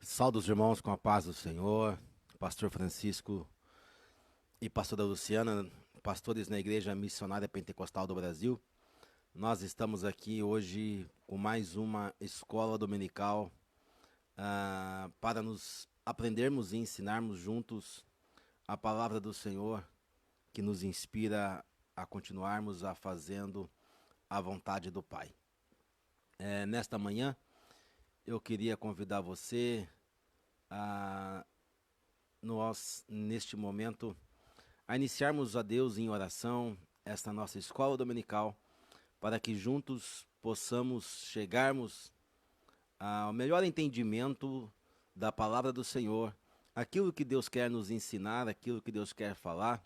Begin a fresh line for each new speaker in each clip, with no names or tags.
Saúde os irmãos com a paz do Senhor, pastor Francisco e pastora Luciana, pastores na Igreja Missionária Pentecostal do Brasil. Nós estamos aqui hoje com mais uma escola dominical para nos aprendermos e ensinarmos juntos a palavra do Senhor que nos inspira a continuarmos a fazendo a vontade do Pai. Nesta manhã, eu queria convidar você a nós, neste momento, a iniciarmos a Deus em oração, esta nossa escola dominical, para que juntos possamos chegarmos ao melhor entendimento da palavra do Senhor, aquilo que Deus quer nos ensinar, aquilo que Deus quer falar.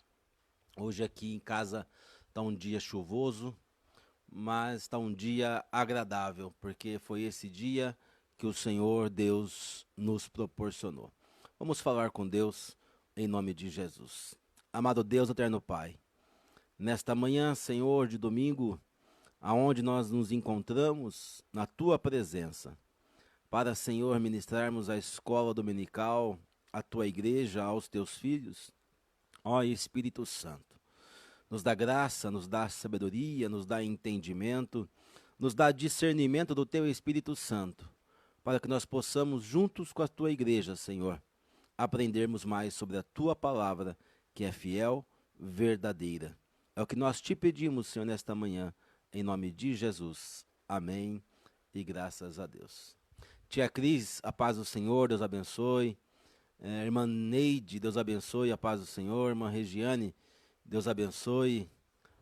Hoje aqui em casa está um dia chuvoso, mas está um dia agradável, porque foi esse dia que o Senhor Deus nos proporcionou. Vamos falar com Deus em nome de Jesus. Amado Deus, eterno Pai, nesta manhã, Senhor, de domingo, aonde nós nos encontramos na Tua presença, para, Senhor, ministrarmos a escola dominical, a Tua igreja, aos Teus filhos, ó Espírito Santo. Nos dá graça, nos dá sabedoria, nos dá entendimento, nos dá discernimento do Teu Espírito Santo, para que nós possamos, juntos com a Tua igreja, Senhor, aprendermos mais sobre a Tua palavra, que é fiel, verdadeira. É o que nós te pedimos, Senhor, nesta manhã, em nome de Jesus. Amém e graças a Deus. Tia Cris, a paz do Senhor, Deus abençoe. Irmã Neide, Deus abençoe, a paz do Senhor. Irmã Regiane, Deus abençoe,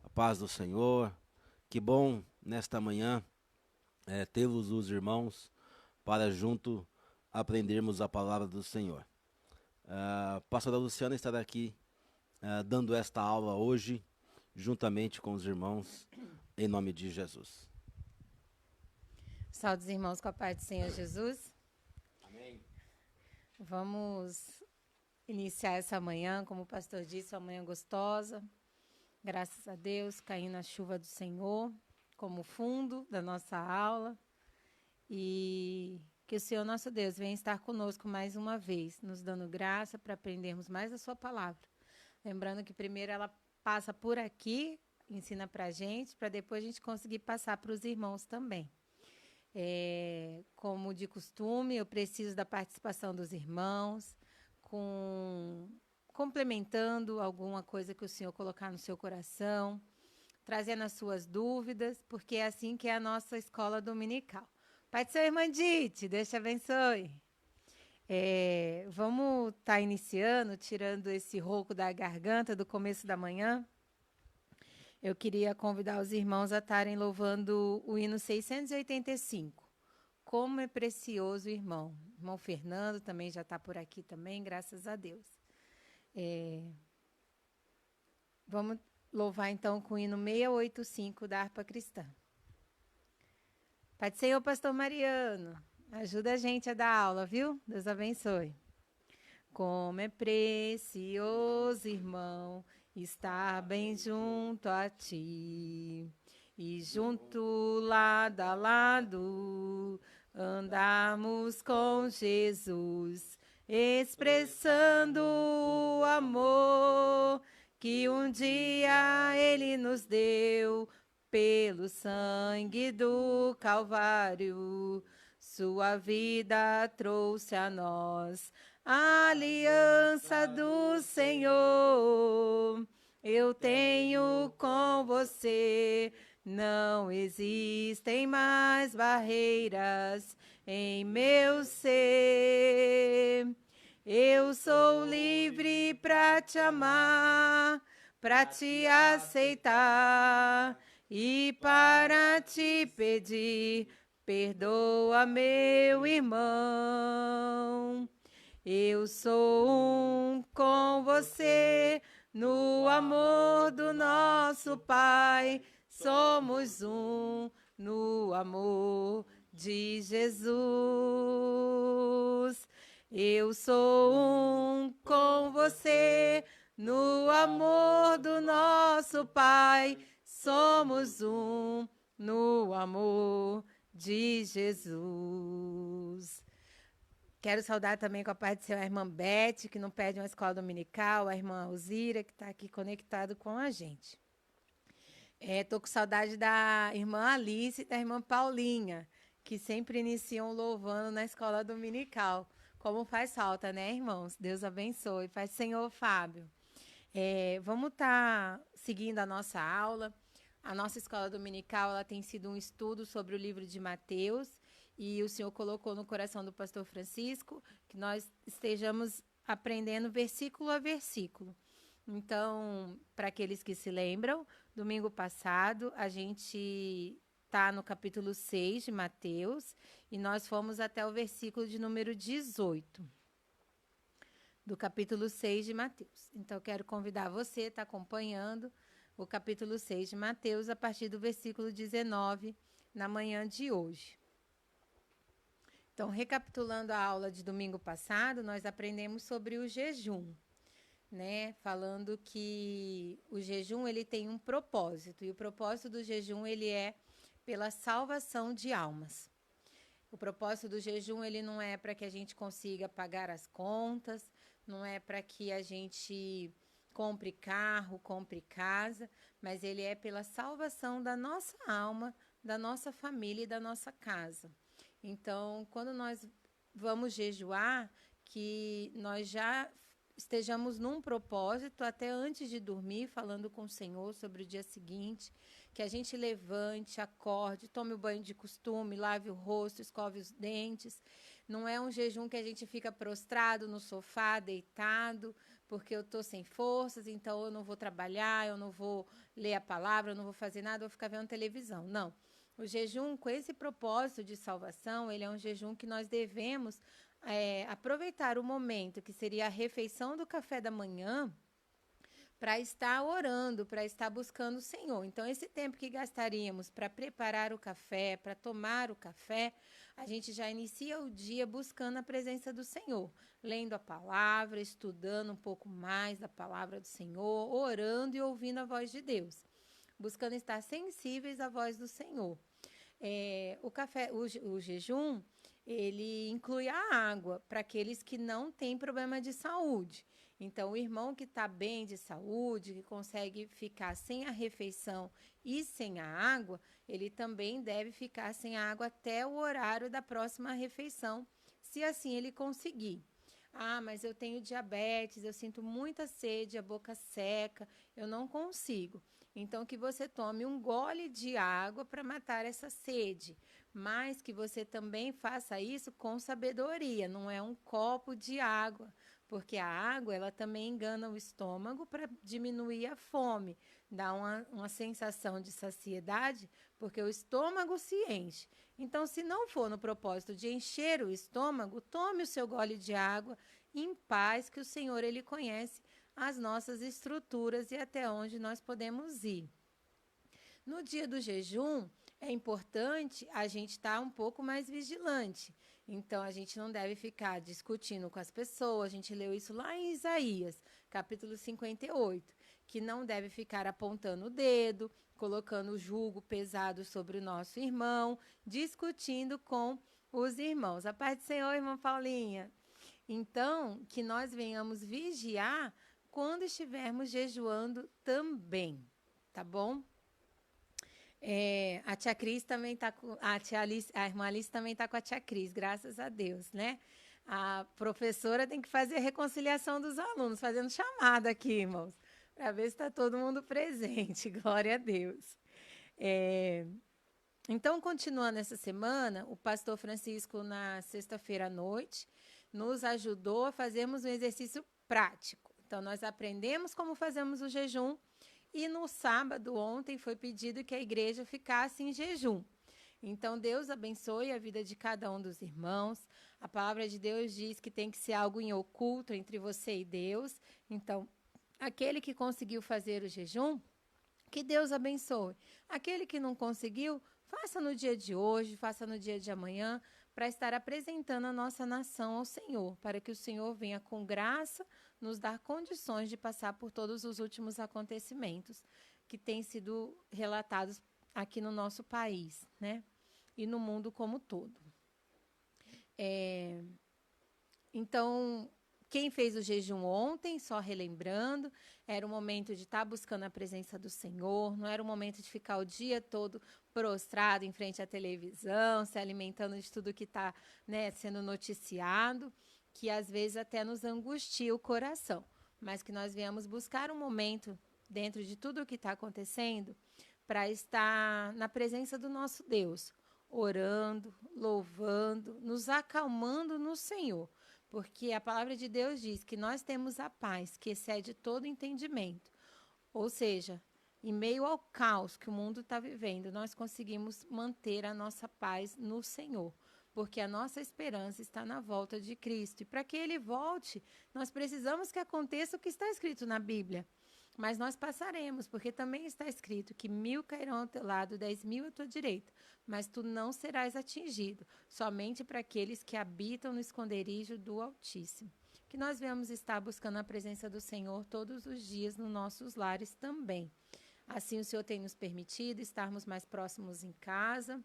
a paz do Senhor. Que bom, nesta manhã, tê-los os irmãos para junto aprendermos a palavra do Senhor. A pastora Luciana estará aqui dando esta aula hoje, juntamente com os irmãos, em nome de Jesus.
Saúde, irmãos, com a paz do Senhor Jesus.
Amém.
Vamos iniciar essa manhã, como o pastor disse, uma manhã gostosa. Graças a Deus, caindo a chuva do Senhor, como fundo da nossa aula. E que o Senhor nosso Deus venha estar conosco mais uma vez, nos dando graça para aprendermos mais a sua palavra. Lembrando que primeiro ela passa por aqui, ensina para a gente, para depois a gente conseguir passar para os irmãos também. Como de costume, eu preciso da participação dos irmãos, complementando alguma coisa que o Senhor colocar no seu coração, trazendo as suas dúvidas, porque é assim que é a nossa escola dominical. Pai do Senhor, irmã Dite, Deus te abençoe. Vamos estar iniciando, tirando esse rouco da garganta do começo da manhã. Eu queria convidar os irmãos a estarem louvando o hino 685. Como é precioso, irmão. Irmão Fernando também já está por aqui também, graças a Deus. Vamos louvar então com o hino 685 da harpa cristã. Pai do Senhor, pastor Mariano, ajuda a gente a dar aula, viu? Deus abençoe. Como é precioso, irmão, estar bem junto a ti. E junto, lado a lado, andarmos com Jesus, expressando o amor que um dia Ele nos deu pelo sangue do Calvário. Sua vida trouxe a nós a aliança do Senhor. Eu tenho com você, não existem mais barreiras em meu ser. Eu sou livre para te amar, para te aceitar e para te pedir, perdoa, meu irmão. Eu sou um com você no amor do nosso Pai. Somos um no amor de Jesus. Eu sou um com você no amor do nosso Pai. Somos um no amor de Jesus. Quero saudar também com a paz do Senhor a irmã Beth, que não perde uma escola dominical, a irmã Alzira, que está aqui conectado com a gente. Estou com saudade da irmã Alice e da irmã Paulinha, que sempre iniciam louvando na escola dominical. Como faz falta, né, irmãos? Deus abençoe. Faz Senhor, Fábio. Vamos estar seguindo a nossa aula. A nossa escola dominical ela tem sido um estudo sobre o livro de Mateus, e o Senhor colocou no coração do pastor Francisco que nós estejamos aprendendo versículo a versículo. Então, para aqueles que se lembram, domingo passado a gente está no capítulo 6 de Mateus e nós fomos até o versículo de número 18 do capítulo 6 de Mateus. Então, eu quero convidar você a estar acompanhando o capítulo 6 de Mateus a partir do versículo 19 na manhã de hoje. Então, recapitulando a aula de domingo passado, nós aprendemos sobre o jejum, né? Falando que o jejum ele tem um propósito, e o propósito do jejum ele é pela salvação de almas. O propósito do jejum ele não é para que a gente consiga pagar as contas, não é para que a gente compre carro, compre casa, mas ele é pela salvação da nossa alma, da nossa família e da nossa casa. Então, quando nós vamos jejuar, que nós já estejamos num propósito até antes de dormir, falando com o Senhor sobre o dia seguinte, que a gente levante, acorde, tome o banho de costume, lave o rosto, escove os dentes. Não é um jejum que a gente fica prostrado no sofá, deitado, porque eu estou sem forças, então eu não vou trabalhar, eu não vou ler a palavra, eu não vou fazer nada, eu vou ficar vendo televisão. Não. O jejum, com esse propósito de salvação, ele é um jejum que nós devemos aproveitar o momento, que seria a refeição do café da manhã, para estar orando, para estar buscando o Senhor. Então, esse tempo que gastaríamos para preparar o café, para tomar o café, a gente já inicia o dia buscando a presença do Senhor, lendo a palavra, estudando um pouco mais da palavra do Senhor, orando e ouvindo a voz de Deus, buscando estar sensíveis à voz do Senhor. O jejum, ele inclui a água para aqueles que não têm problema de saúde. Então, o irmão que está bem de saúde, que consegue ficar sem a refeição e sem a água, ele também deve ficar sem a água até o horário da próxima refeição, se assim ele conseguir. Ah, mas eu tenho diabetes, eu sinto muita sede, a boca seca, eu não consigo. Então, que você tome um gole de água para matar essa sede, mas que você também faça isso com sabedoria, não é um copo de água, porque a água ela também engana o estômago para diminuir a fome, dá uma sensação de saciedade, porque o estômago se enche. Então, se não for no propósito de encher o estômago, tome o seu gole de água em paz, que o Senhor ele conhece as nossas estruturas e até onde nós podemos ir. No dia do jejum, é importante a gente estar um pouco mais vigilante. Então, a gente não deve ficar discutindo com as pessoas. A gente leu isso lá em Isaías, capítulo 58, que não deve ficar apontando o dedo, colocando o jugo pesado sobre o nosso irmão, discutindo com os irmãos. A paz do Senhor, irmã Paulinha. Então, que nós venhamos vigiar quando estivermos jejuando também, tá bom? A tia Cris também está com... A irmã Alice também está com a tia Cris, graças a Deus, né? A professora tem que fazer a reconciliação dos alunos, fazendo chamada aqui, irmãos, para ver se está todo mundo presente, glória a Deus. Então, continuando essa semana, o pastor Francisco, na sexta-feira à noite, nos ajudou a fazermos um exercício prático. Então, nós aprendemos como fazemos o jejum, e no sábado, ontem, foi pedido que a igreja ficasse em jejum. Então, Deus abençoe a vida de cada um dos irmãos. A palavra de Deus diz que tem que ser algo em oculto entre você e Deus. Então, aquele que conseguiu fazer o jejum, que Deus abençoe. Aquele que não conseguiu, faça no dia de hoje, faça no dia de amanhã, para estar apresentando a nossa nação ao Senhor, para que o Senhor venha com graça nos dar condições de passar por todos os últimos acontecimentos que têm sido relatados aqui no nosso país, né? E no mundo como todo. Então, quem fez o jejum ontem, só relembrando, era o momento de estar buscando a presença do Senhor, não era o momento de ficar o dia todo prostrado em frente à televisão, se alimentando de tudo que está, né, sendo noticiado, que às vezes até nos angustia o coração, mas que nós viemos buscar um momento dentro de tudo o que está acontecendo para estar na presença do nosso Deus, orando, louvando, nos acalmando no Senhor. Porque a palavra de Deus diz que nós temos a paz que excede todo entendimento. Ou seja, em meio ao caos que o mundo está vivendo, nós conseguimos manter a nossa paz no Senhor. Porque a nossa esperança está na volta de Cristo. E para que Ele volte, nós precisamos que aconteça o que está escrito na Bíblia. Mas nós passaremos, porque também está escrito que 1000 cairão ao teu lado, 10.000 à tua direita, mas tu não serás atingido, somente para aqueles que habitam no esconderijo do Altíssimo. Que nós venhamos estar buscando a presença do Senhor todos os dias nos nossos lares também. Assim o Senhor tem nos permitido estarmos mais próximos em casa,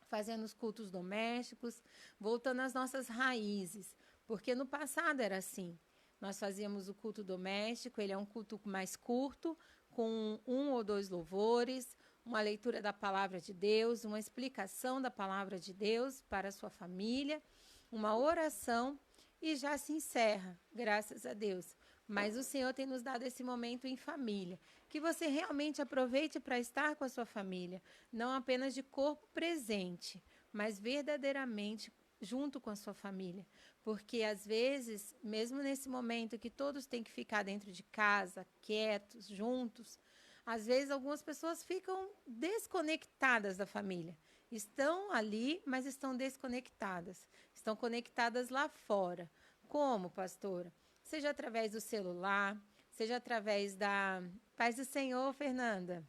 fazendo os cultos domésticos, voltando às nossas raízes, porque no passado era assim. Nós fazíamos o culto doméstico, ele é um culto mais curto, com 1 ou 2 louvores, uma leitura da palavra de Deus, uma explicação da palavra de Deus para a sua família, uma oração e já se encerra, graças a Deus. Mas o Senhor tem nos dado esse momento em família, que você realmente aproveite para estar com a sua família, não apenas de corpo presente, mas verdadeiramente junto com a sua família. Porque, às vezes, mesmo nesse momento que todos têm que ficar dentro de casa, quietos, juntos, às vezes algumas pessoas ficam desconectadas da família. Estão ali, mas estão desconectadas. Estão conectadas lá fora. Como, pastora? Seja através do celular, seja através da... Paz do Senhor, Fernanda.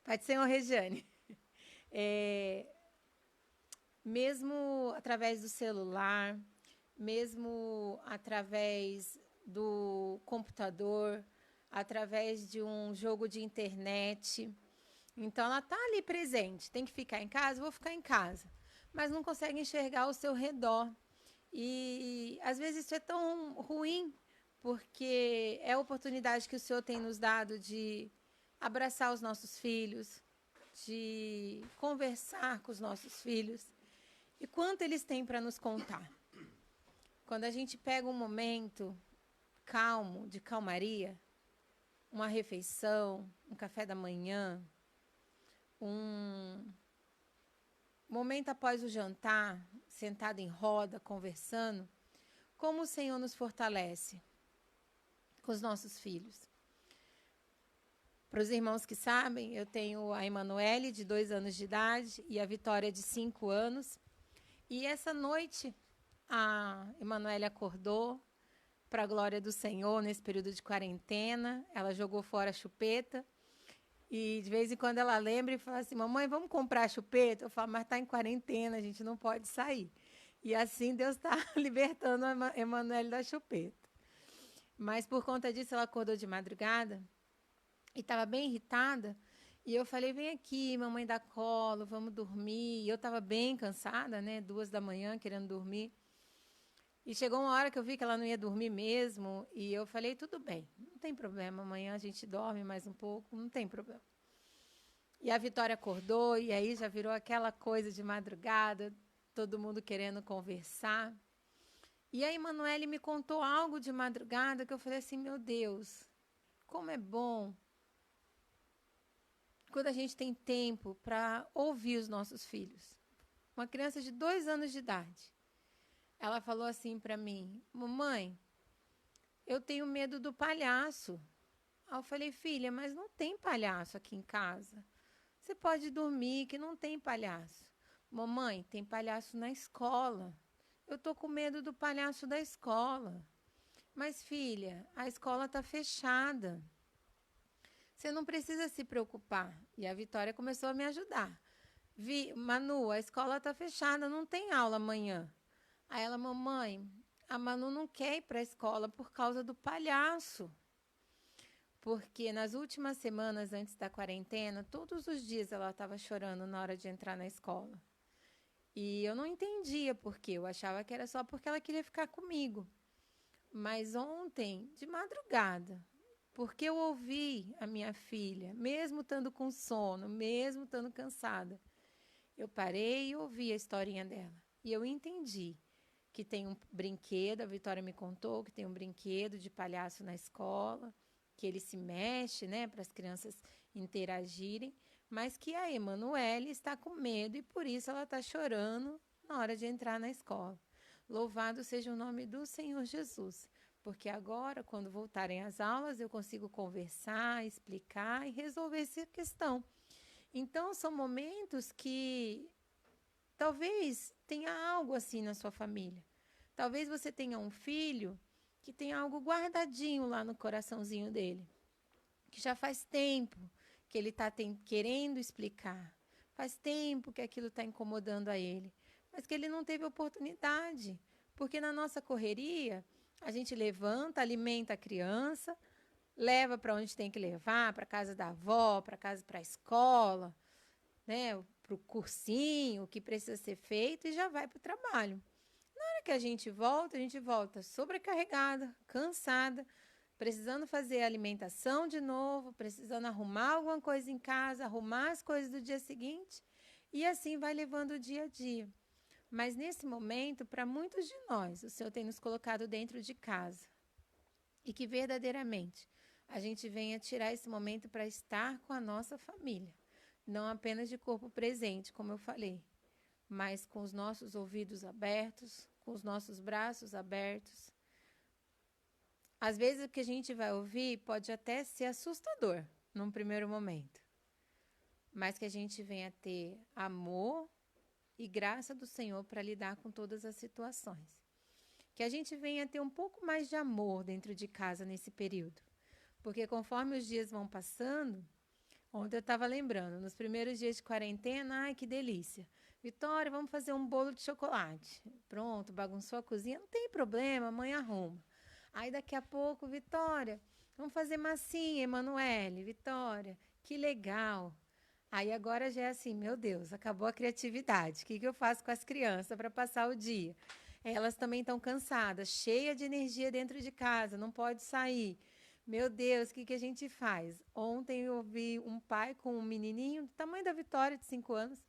Paz do Senhor, Regiane. Mesmo através do celular, mesmo através do computador, através de um jogo de internet. Então, ela está ali presente. Tem que ficar em casa? Vou ficar em casa. Mas não consegue enxergar ao seu redor. E, às vezes, isso é tão ruim, porque é a oportunidade que o Senhor tem nos dado de abraçar os nossos filhos, de conversar com os nossos filhos. E quanto eles têm para nos contar? Quando a gente pega um momento calmo, de calmaria, uma refeição, um café da manhã, um momento após o jantar, sentado em roda, conversando, como o Senhor nos fortalece com os nossos filhos. Para os irmãos que sabem, eu tenho a Emanuele, de 2 anos de idade, e a Vitória, de 5 anos. E essa noite, a Emanuele acordou para a glória do Senhor nesse período de quarentena. Ela jogou fora a chupeta. E, de vez em quando, ela lembra e fala assim, mamãe, vamos comprar a chupeta? Eu falo, mas está em quarentena, a gente não pode sair. E assim Deus está libertando a Emanuele da chupeta. Mas, por conta disso, ela acordou de madrugada e estava bem irritada. E eu falei, vem aqui, mamãe dá colo, vamos dormir. E eu estava bem cansada, né? 2 da manhã, querendo dormir. E chegou uma hora que eu vi que ela não ia dormir mesmo. E eu falei, tudo bem, não tem problema. Amanhã a gente dorme mais um pouco, não tem problema. E a Vitória acordou, e aí já virou aquela coisa de madrugada, todo mundo querendo conversar. E a Emanuele me contou algo de madrugada que eu falei assim, meu Deus, como é bom quando a gente tem tempo para ouvir os nossos filhos. Uma criança de 2 anos de idade. Ela falou assim para mim, mamãe, eu tenho medo do palhaço. Aí eu falei, filha, mas não tem palhaço aqui em casa. Você pode dormir, que não tem palhaço. Mamãe, tem palhaço na escola. Eu estou com medo do palhaço da escola. Mas, filha, a escola está fechada. Você não precisa se preocupar. E a Vitória começou a me ajudar. Manu, a escola está fechada, não tem aula amanhã. Aí ela, mamãe, a Manu não quer ir para a escola por causa do palhaço. Porque nas últimas semanas antes da quarentena, todos os dias ela estava chorando na hora de entrar na escola. E eu não entendia por quê. Eu achava que era só porque ela queria ficar comigo. Mas ontem, de madrugada, porque eu ouvi a minha filha, mesmo estando com sono, mesmo estando cansada, eu parei e ouvi a historinha dela. E eu entendi que tem um brinquedo, a Vitória me contou que tem um brinquedo de palhaço na escola, que ele se mexe, né, para as crianças interagirem, mas que a Emanuele está com medo e por isso ela está chorando na hora de entrar na escola. Louvado seja o nome do Senhor Jesus, porque agora, quando voltarem às aulas, eu consigo conversar, explicar e resolver essa questão. Então, são momentos que talvez tenha algo assim na sua família. Talvez você tenha um filho que tem algo guardadinho lá no coraçãozinho dele, que já faz tempo que ele está querendo explicar, faz tempo que aquilo está incomodando a ele, mas que ele não teve oportunidade, porque na nossa correria, a gente levanta, alimenta a criança, leva para onde tem que levar, para a casa da avó, para a escola, né, para o cursinho, o que precisa ser feito e já vai para o trabalho. Na hora que a gente volta sobrecarregada, cansada, precisando fazer alimentação de novo, precisando arrumar alguma coisa em casa, arrumar as coisas do dia seguinte, e assim vai levando o dia a dia. Mas nesse momento, para muitos de nós, o Senhor tem nos colocado dentro de casa. E que verdadeiramente a gente venha tirar esse momento para estar com a nossa família. Não apenas de corpo presente, como eu falei, mas com os nossos ouvidos abertos, com os nossos braços abertos. Às vezes o que a gente vai ouvir pode até ser assustador num primeiro momento, mas que a gente venha ter amor e graça do Senhor para lidar com todas as situações. Que a gente venha ter um pouco mais de amor dentro de casa nesse período, porque conforme os dias vão passando, ontem eu estava lembrando, nos primeiros dias de quarentena, ai que delícia. Vitória, vamos fazer um bolo de chocolate. Pronto, bagunçou a cozinha, não tem problema, mãe arruma. Aí daqui a pouco, Vitória, vamos fazer massinha, Emanuele, Vitória, que legal. Aí agora já é assim, meu Deus, acabou a criatividade. O que eu faço com as crianças para passar o dia? Elas também estão cansadas, cheias de energia dentro de casa, não pode sair. Meu Deus, o que a gente faz? Ontem eu vi um pai com um menininho do tamanho da Vitória, de 5 anos,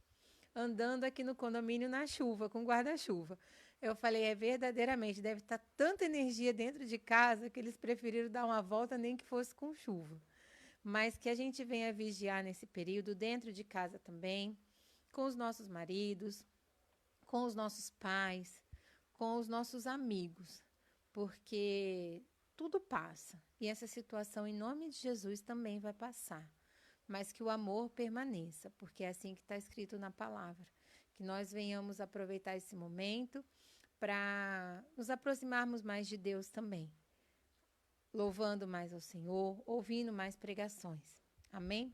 andando aqui no condomínio na chuva, com guarda-chuva. Eu falei, verdadeiramente, deve estar tanta energia dentro de casa que eles preferiram dar uma volta, nem que fosse com chuva. Mas que a gente venha vigiar nesse período, dentro de casa também, com os nossos maridos, com os nossos pais, com os nossos amigos, porque tudo passa. E essa situação, em nome de Jesus, também vai passar. Mas que o amor permaneça, porque é assim que está escrito na palavra. Que nós venhamos aproveitar esse momento para nos aproximarmos mais de Deus também. Louvando mais ao Senhor, ouvindo mais pregações. Amém?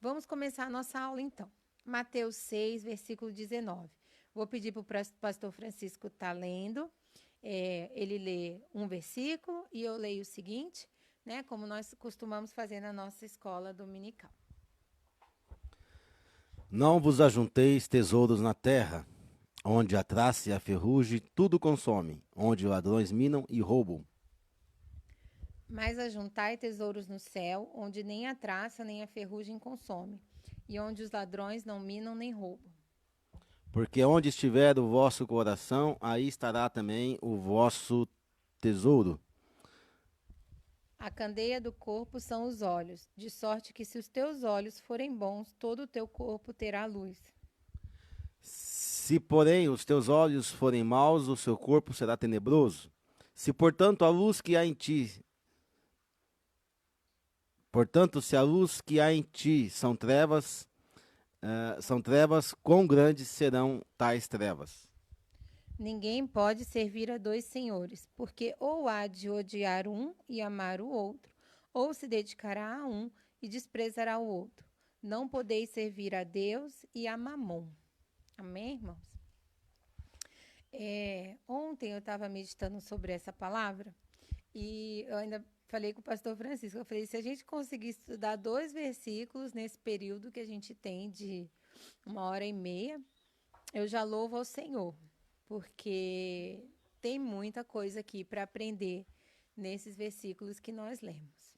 Vamos começar a nossa aula, então. Mateus 6, versículo 19. Vou pedir para o pastor Francisco estar lendo. Ele lê um versículo e eu leio o seguinte, né, como nós costumamos fazer na nossa escola dominical.
Não vos ajunteis tesouros na terra, onde a traça e a ferrugem tudo consomem, onde ladrões minam e roubam.
Mas ajuntai tesouros no céu, onde nem a traça nem a ferrugem consome, e onde os ladrões não minam nem roubam.
Porque onde estiver o vosso coração, aí estará também o vosso tesouro.
A candeia do corpo são os olhos, de sorte que se os teus olhos forem bons, todo o teu corpo terá luz.
Se, porém, os teus olhos forem maus, o seu corpo será tenebroso. Se, portanto, a luz que há em ti se a luz que há em ti são trevas, quão grandes serão tais trevas?
Ninguém pode servir a 2 senhores, porque ou há de odiar um e amar o outro, ou se dedicará a um e desprezará o outro. Não podeis servir a Deus e a Mamon. Amém, irmãos? Ontem eu estava meditando sobre essa palavra e eu ainda falei com o pastor Francisco, eu falei, se a gente conseguir estudar 2 versículos nesse período que a gente tem de 1h30, eu já louvo ao Senhor, porque tem muita coisa aqui para aprender nesses versículos que nós lemos.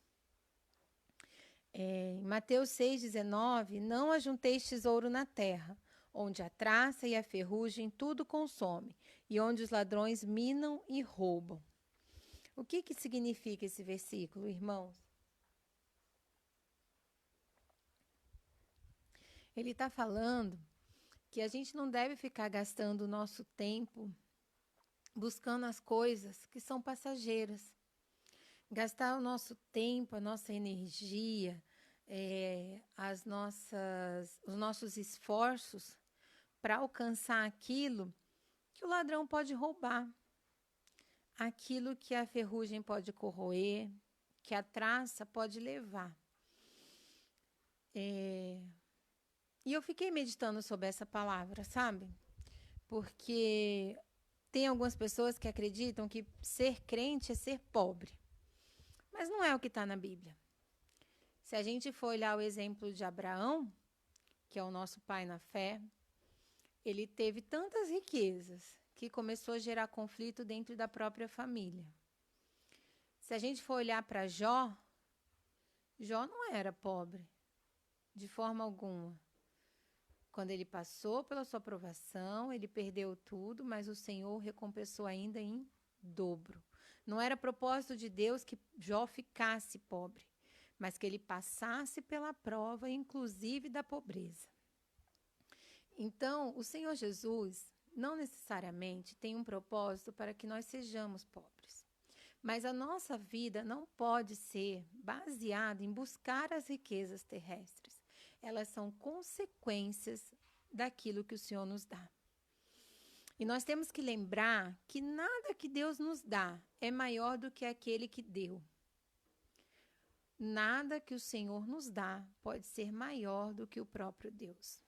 Em Mateus 6,19, não ajunteis tesouro na terra, onde a traça e a ferrugem tudo consome, e onde os ladrões minam e roubam. O que significa esse versículo, irmãos? Ele está falando que a gente não deve ficar gastando o nosso tempo buscando as coisas que são passageiras. Gastar o nosso tempo, a nossa energia, os nossos esforços para alcançar aquilo que o ladrão pode roubar, aquilo que a ferrugem pode corroer, que a traça pode levar. E eu fiquei meditando sobre essa palavra, sabe? Porque tem algumas pessoas que acreditam que ser crente é ser pobre. Mas não é o que está na Bíblia. Se a gente for olhar o exemplo de Abraão, que é o nosso pai na fé, ele teve tantas riquezas que começou a gerar conflito dentro da própria família. Se a gente for olhar para Jó, Jó não era pobre, de forma alguma. Quando ele passou pela sua provação, ele perdeu tudo, mas o Senhor recompensou ainda em dobro. Não era propósito de Deus que Jó ficasse pobre, mas que ele passasse pela prova, inclusive da pobreza. Então, o Senhor Jesus não necessariamente tem um propósito para que nós sejamos pobres. Mas a nossa vida não pode ser baseada em buscar as riquezas terrestres. Elas são consequências daquilo que o Senhor nos dá. E nós temos que lembrar que nada que Deus nos dá é maior do que aquele que deu. Nada que o Senhor nos dá pode ser maior do que o próprio Deus.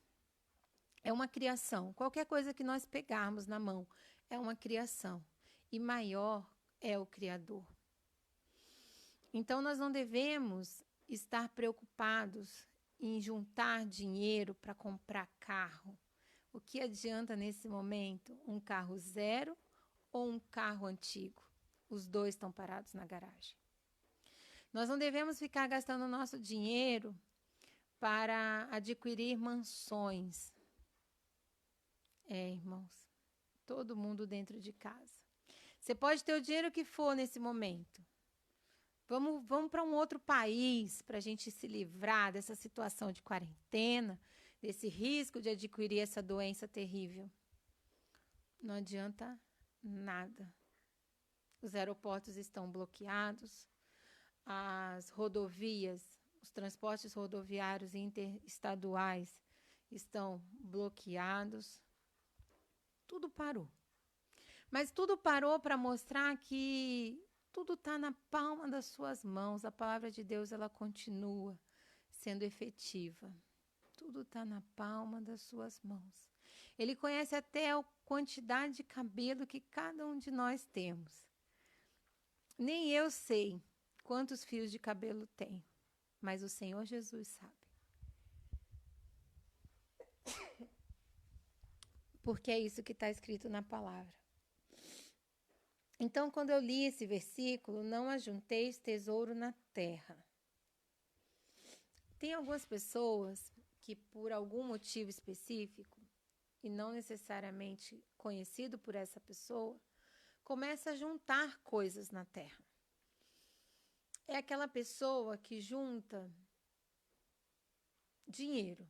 É uma criação. Qualquer coisa que nós pegarmos na mão é uma criação. E maior é o Criador. Então, nós não devemos estar preocupados em juntar dinheiro para comprar carro. O que adianta nesse momento? Um carro zero ou um carro antigo? Os dois estão parados na garagem. Nós não devemos ficar gastando nosso dinheiro para adquirir mansões. Irmãos, todo mundo dentro de casa. Você pode ter o dinheiro que for nesse momento. Vamos para um outro país para a gente se livrar dessa situação de quarentena, desse risco de adquirir essa doença terrível. Não adianta nada. Os aeroportos estão bloqueados, as rodovias, os transportes rodoviários interestaduais estão bloqueados. Tudo parou. Mas tudo parou para mostrar que tudo está na palma das suas mãos. A palavra de Deus, ela continua sendo efetiva. Tudo está na palma das suas mãos. Ele conhece até a quantidade de cabelo que cada um de nós temos. Nem eu sei quantos fios de cabelo tem, mas o Senhor Jesus sabe. Porque é isso que está escrito na palavra. Então, quando eu li esse versículo, não ajunteis tesouro na terra. Tem algumas pessoas que, por algum motivo específico, e não necessariamente conhecido por essa pessoa, começa a juntar coisas na terra. É aquela pessoa que junta dinheiro.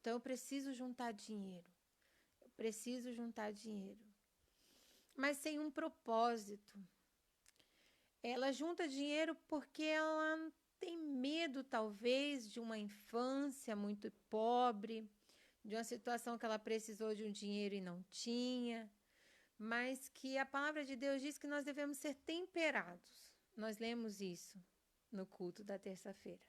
Então, eu preciso juntar dinheiro. Eu preciso juntar dinheiro. Mas sem um propósito. Ela junta dinheiro porque ela tem medo, talvez, de uma infância muito pobre, de uma situação que ela precisou de um dinheiro e não tinha, mas que a palavra de Deus diz que nós devemos ser temperados. Nós lemos isso no culto da terça-feira.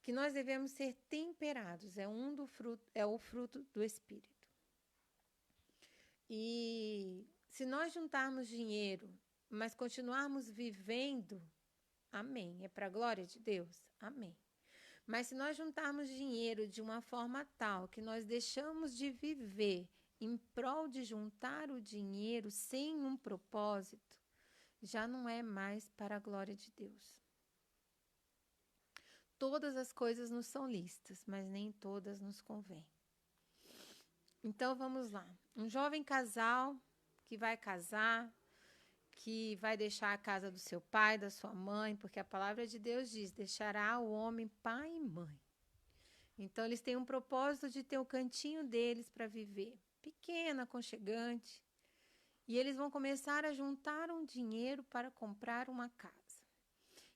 Que nós devemos ser temperados, é o fruto do Espírito. E se nós juntarmos dinheiro, mas continuarmos vivendo, amém. É para a glória de Deus? Amém. Mas se nós juntarmos dinheiro de uma forma tal que nós deixamos de viver em prol de juntar o dinheiro sem um propósito, já não é mais para a glória de Deus. Todas as coisas nos são lícitas, mas nem todas nos convêm. Então vamos lá. Um jovem casal que vai casar, que vai deixar a casa do seu pai, da sua mãe, porque a palavra de Deus diz: deixará o homem pai e mãe. Então eles têm um propósito de ter o cantinho deles para viver, pequeno, aconchegante. E eles vão começar a juntar um dinheiro para comprar uma casa.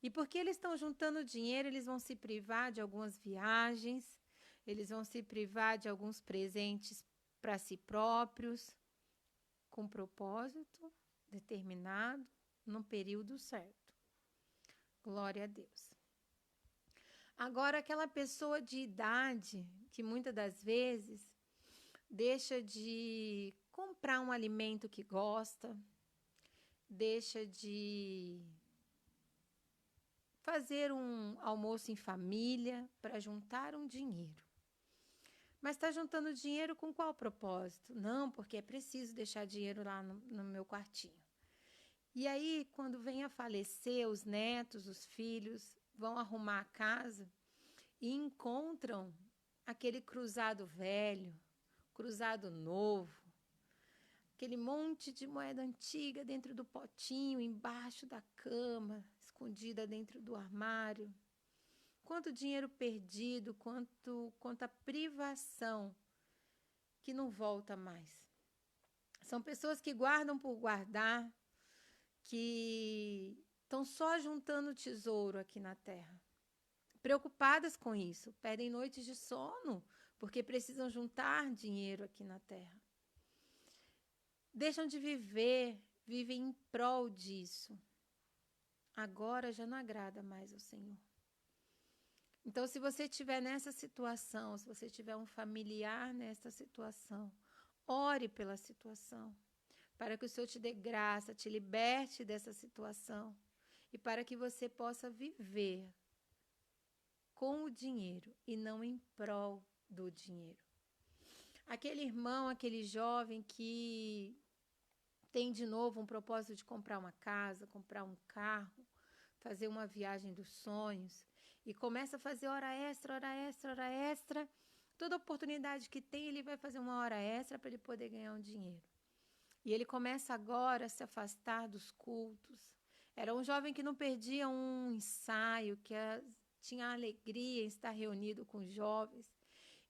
E porque eles estão juntando dinheiro, eles vão se privar de algumas viagens, eles vão se privar de alguns presentes para si próprios, com propósito determinado, no período certo. Glória a Deus. Agora, aquela pessoa de idade, que muitas das vezes deixa de comprar um alimento que gosta, deixa de fazer um almoço em família para juntar um dinheiro. Mas está juntando dinheiro com qual propósito? Não, porque é preciso deixar dinheiro lá no meu quartinho. E aí, quando vem a falecer, os netos, os filhos, vão arrumar a casa e encontram aquele cruzado velho, cruzado novo, aquele monte de moeda antiga dentro do potinho, embaixo da cama, escondida dentro do armário. Quanto dinheiro perdido, quanta privação que não volta mais. São pessoas que guardam por guardar, que estão só juntando tesouro aqui na terra. Preocupadas com isso, perdem noites de sono porque precisam juntar dinheiro aqui na terra. Deixam de viver, vivem em prol disso. Agora já não agrada mais ao Senhor. Então, se você estiver nessa situação, se você tiver um familiar nessa situação, ore pela situação, para que o Senhor te dê graça, te liberte dessa situação e para que você possa viver com o dinheiro e não em prol do dinheiro. Aquele irmão, aquele jovem que tem de novo um propósito de comprar uma casa, comprar um carro, fazer uma viagem dos sonhos e começa a fazer hora extra, hora extra, hora extra. Toda oportunidade que tem, ele vai fazer uma hora extra para ele poder ganhar um dinheiro. E ele começa agora a se afastar dos cultos. Era um jovem que não perdia um ensaio, que tinha alegria em estar reunido com jovens.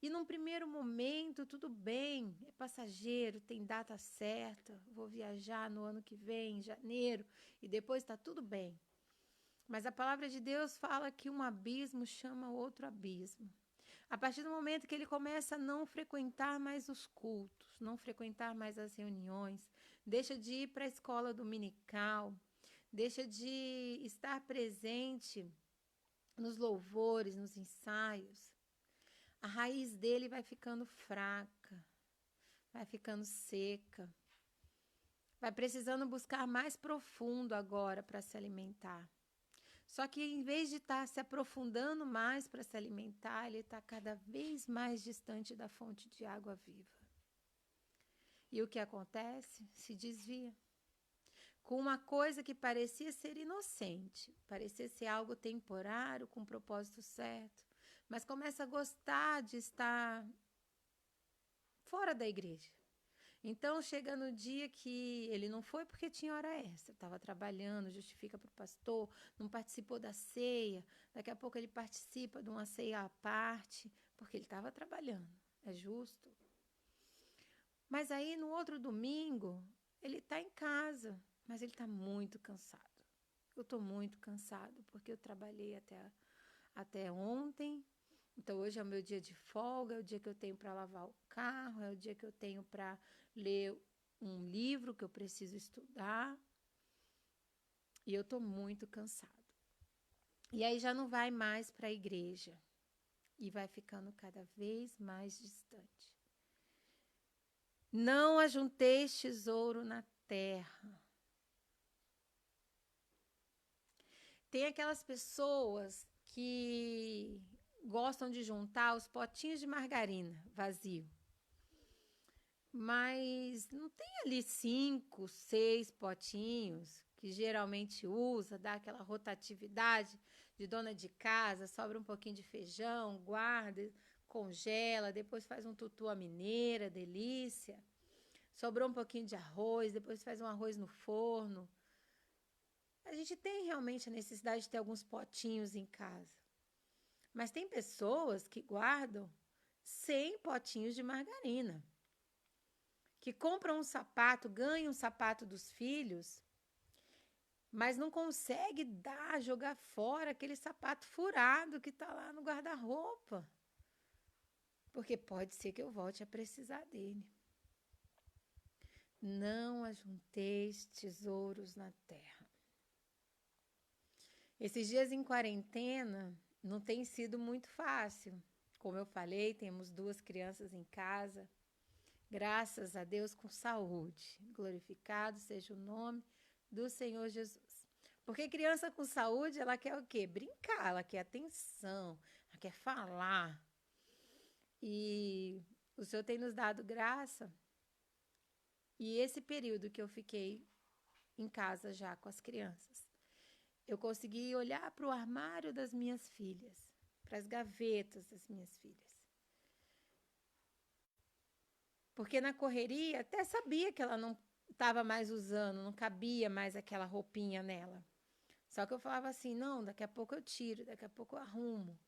E num primeiro momento, tudo bem, é passageiro, tem data certa, vou viajar no ano que vem, em janeiro, e depois está tudo bem. Mas a palavra de Deus fala que um abismo chama outro abismo. A partir do momento que ele começa a não frequentar mais os cultos, não frequentar mais as reuniões, deixa de ir para a escola dominical, deixa de estar presente nos louvores, nos ensaios, a raiz dele vai ficando fraca, vai ficando seca, vai precisando buscar mais profundo agora para se alimentar. Só que em vez de estar se aprofundando mais para se alimentar, ele está cada vez mais distante da fonte de água viva. E o que acontece? Se desvia. Com uma coisa que parecia ser inocente, parecia ser algo temporário, com um propósito certo, mas começa a gostar de estar fora da igreja. Então, chega no dia que ele não foi porque tinha hora extra, estava trabalhando, justifica para o pastor, não participou da ceia, daqui a pouco ele participa de uma ceia à parte, porque ele estava trabalhando, é justo. Mas aí, no outro domingo, ele está em casa, mas ele está muito cansado. Eu estou muito cansado, porque eu trabalhei até ontem, então hoje é o meu dia de folga, é o dia que eu tenho para lavar o carro, é o dia que eu tenho para ler um livro que eu preciso estudar. E eu estou muito cansado. E aí já não vai mais para a igreja. E vai ficando cada vez mais distante. Não ajunteis tesouro na terra. Tem aquelas pessoas que gostam de juntar os potinhos de margarina vazio. Mas não tem ali 5, 6 potinhos que geralmente usa, dá aquela rotatividade de dona de casa, sobra um pouquinho de feijão, guarda, congela, depois faz um tutu à mineira, delícia. Sobrou um pouquinho de arroz, depois faz um arroz no forno. A gente tem realmente a necessidade de ter alguns potinhos em casa. Mas tem pessoas que guardam 100 potinhos de margarina, que compram um sapato, ganham um sapato dos filhos, mas não consegue jogar fora aquele sapato furado que está lá no guarda-roupa. Porque pode ser que eu volte a precisar dele. Não ajunteis tesouros na terra. Esses dias em quarentena não tem sido muito fácil. Como eu falei, temos 2 crianças em casa. Graças a Deus, com saúde. Glorificado seja o nome do Senhor Jesus. Porque criança com saúde, ela quer o quê? Brincar, ela quer atenção, ela quer falar. E o Senhor tem nos dado graça. E esse período que eu fiquei em casa já com as crianças, eu consegui olhar para o armário das minhas filhas, para as gavetas das minhas filhas. Porque na correria até sabia que ela não estava mais usando, não cabia mais aquela roupinha nela. Só que eu falava assim, não, daqui a pouco eu tiro, daqui a pouco eu arrumo.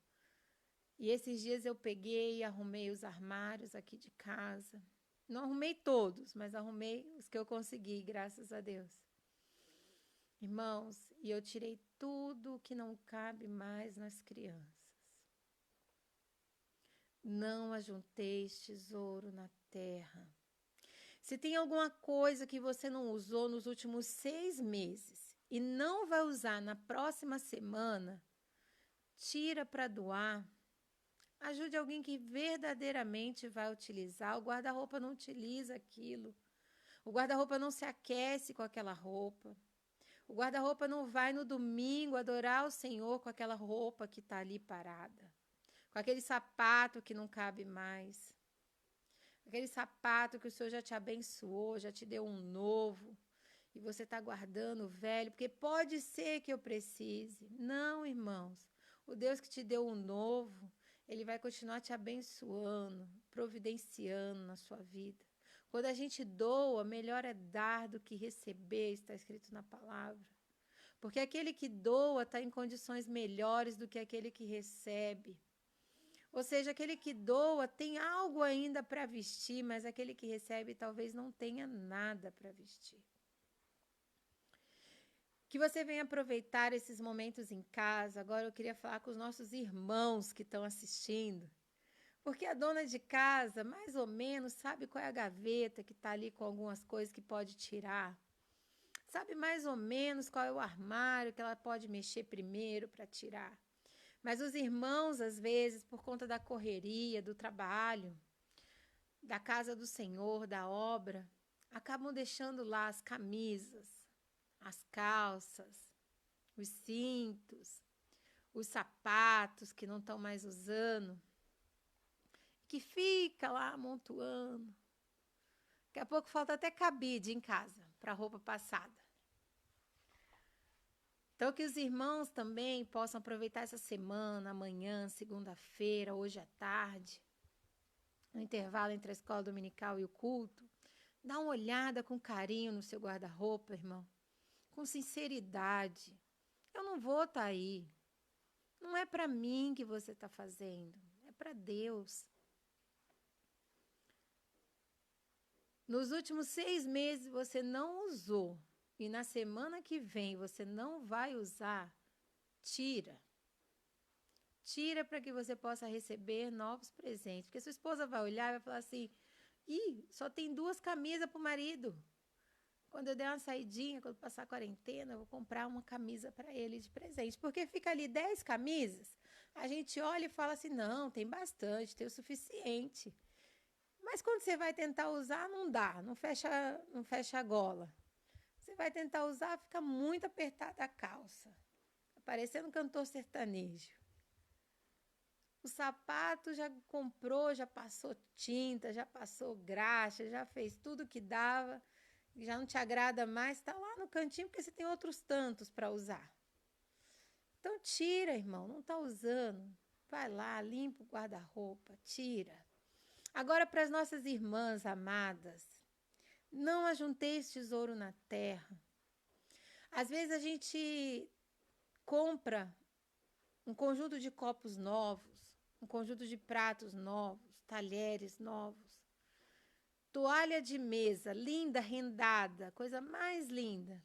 E esses dias eu peguei e arrumei os armários aqui de casa. Não arrumei todos, mas arrumei os que eu consegui, graças a Deus. Irmãos, e eu tirei tudo que não cabe mais nas crianças. Não ajunteis tesouro na terra. Se tem alguma coisa que você não usou nos últimos 6 meses e não vai usar na próxima semana, tira para doar. Ajude alguém que verdadeiramente vai utilizar. O guarda-roupa não utiliza aquilo. O guarda-roupa não se aquece com aquela roupa. O guarda-roupa não vai no domingo adorar o Senhor com aquela roupa que está ali parada. Com aquele sapato que não cabe mais. Aquele sapato que o Senhor já te abençoou, já te deu um novo. E você está guardando o velho, porque pode ser que eu precise. Não, irmãos. O Deus que te deu um novo, Ele vai continuar te abençoando, providenciando na sua vida. Quando a gente doa, melhor é dar do que receber, está escrito na palavra. Porque aquele que doa está em condições melhores do que aquele que recebe. Ou seja, aquele que doa tem algo ainda para vestir, mas aquele que recebe talvez não tenha nada para vestir. Que você venha aproveitar esses momentos em casa. Agora eu queria falar com os nossos irmãos que estão assistindo. Porque a dona de casa, mais ou menos, sabe qual é a gaveta que está ali com algumas coisas que pode tirar. Sabe mais ou menos qual é o armário que ela pode mexer primeiro para tirar. Mas os irmãos, às vezes, por conta da correria, do trabalho, da casa do Senhor, da obra, acabam deixando lá as camisas, as calças, os cintos, os sapatos que não estão mais usando, que fica lá amontoando. Daqui a pouco falta até cabide em casa para a roupa passada. Então, que os irmãos também possam aproveitar essa semana, amanhã, segunda-feira, hoje à tarde, no intervalo entre a escola dominical e o culto, dá uma olhada com carinho no seu guarda-roupa, irmão, com sinceridade. Eu não vou estar aí. Não é para mim que você está fazendo, é para Deus. Nos últimos 6 meses você não usou e na semana que vem você não vai usar, tira. Tira para que você possa receber novos presentes. Porque sua esposa vai olhar e vai falar assim, só tem 2 camisas para o marido. Quando eu der uma saidinha, quando passar a quarentena, eu vou comprar uma camisa para ele de presente. Porque fica ali 10 camisas, a gente olha e fala assim, não, tem bastante, tem o suficiente. Mas quando você vai tentar usar, não dá, não fecha a gola. Você vai tentar usar, fica muito apertada a calça. Tá parecendo um cantor sertanejo. O sapato já comprou, já passou tinta, já passou graxa, já fez tudo que dava, já não te agrada mais, está lá no cantinho porque você tem outros tantos para usar. Então tira, irmão, não está usando. Vai lá, limpa o guarda-roupa, tira. Agora para as nossas irmãs amadas, não ajunteis tesouro na terra. Às vezes a gente compra um conjunto de copos novos, um conjunto de pratos novos, talheres novos, toalha de mesa, linda, rendada, coisa mais linda,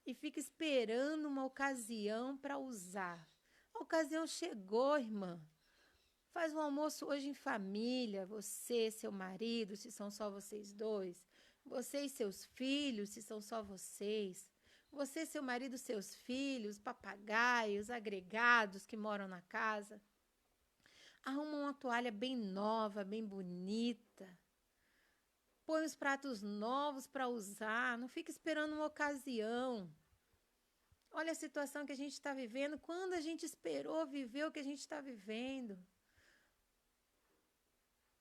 e fica esperando uma ocasião para usar. A ocasião chegou, irmã. Faz um almoço hoje em família, você, seu marido, se são só vocês dois, você e seus filhos, se são só vocês, você, seu marido, seus filhos, papagaios, agregados que moram na casa. Arruma uma toalha bem nova, bem bonita. Põe os pratos novos para usar. Não fica esperando uma ocasião. Olha a situação que a gente está vivendo. Quando a gente esperou viver o que a gente está vivendo?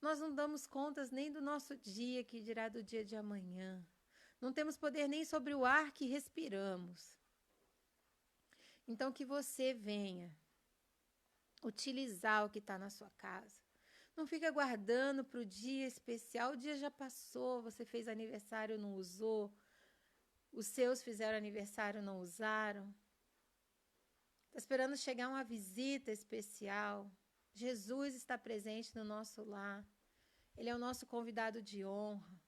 Nós não damos contas nem do nosso dia, que dirá do dia de amanhã. Não temos poder nem sobre o ar que respiramos. Então, que você venha utilizar o que está na sua casa. Não fica guardando para o dia especial. O dia já passou, você fez aniversário, não usou. Os seus fizeram aniversário, não usaram. Está esperando chegar uma visita especial. Jesus está presente no nosso lar. Ele é o nosso convidado de honra.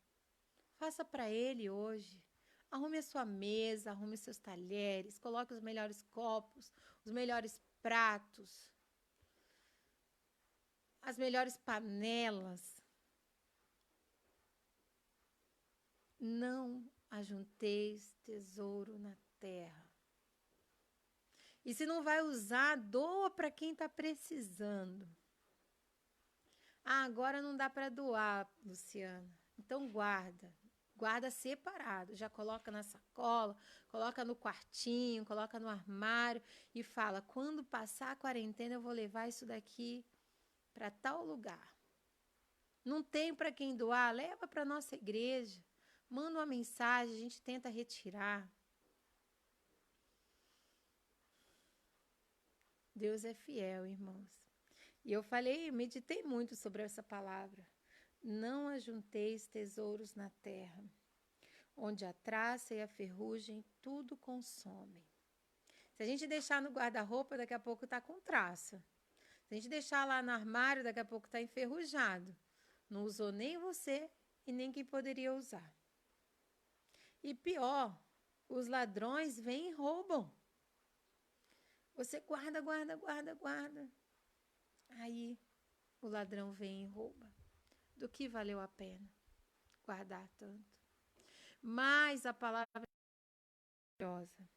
Faça para ele hoje. Arrume a sua mesa, arrume os seus talheres, coloque os melhores copos, os melhores pratos, as melhores panelas. Não ajunteis tesouro na terra. E se não vai usar, doa para quem está precisando. Ah, agora não dá para doar, Luciana. Então guarda. Guarda separado. Já coloca na sacola, coloca no quartinho, coloca no armário e fala, quando passar a quarentena eu vou levar isso daqui para tal lugar. Não tem para quem doar, leva para a nossa igreja. Manda uma mensagem, a gente tenta retirar. Deus é fiel, irmãos. E eu meditei muito sobre essa palavra. Não ajunteis tesouros na terra, onde a traça e a ferrugem tudo consomem. Se a gente deixar no guarda-roupa, daqui a pouco está com traça. Se a gente deixar lá no armário, daqui a pouco está enferrujado. Não usou nem você e nem quem poderia usar. E pior, os ladrões vêm e roubam. Você guarda. Aí o ladrão vem e rouba. Do que valeu a pena guardar tanto? Mas a palavra é maravilhosa.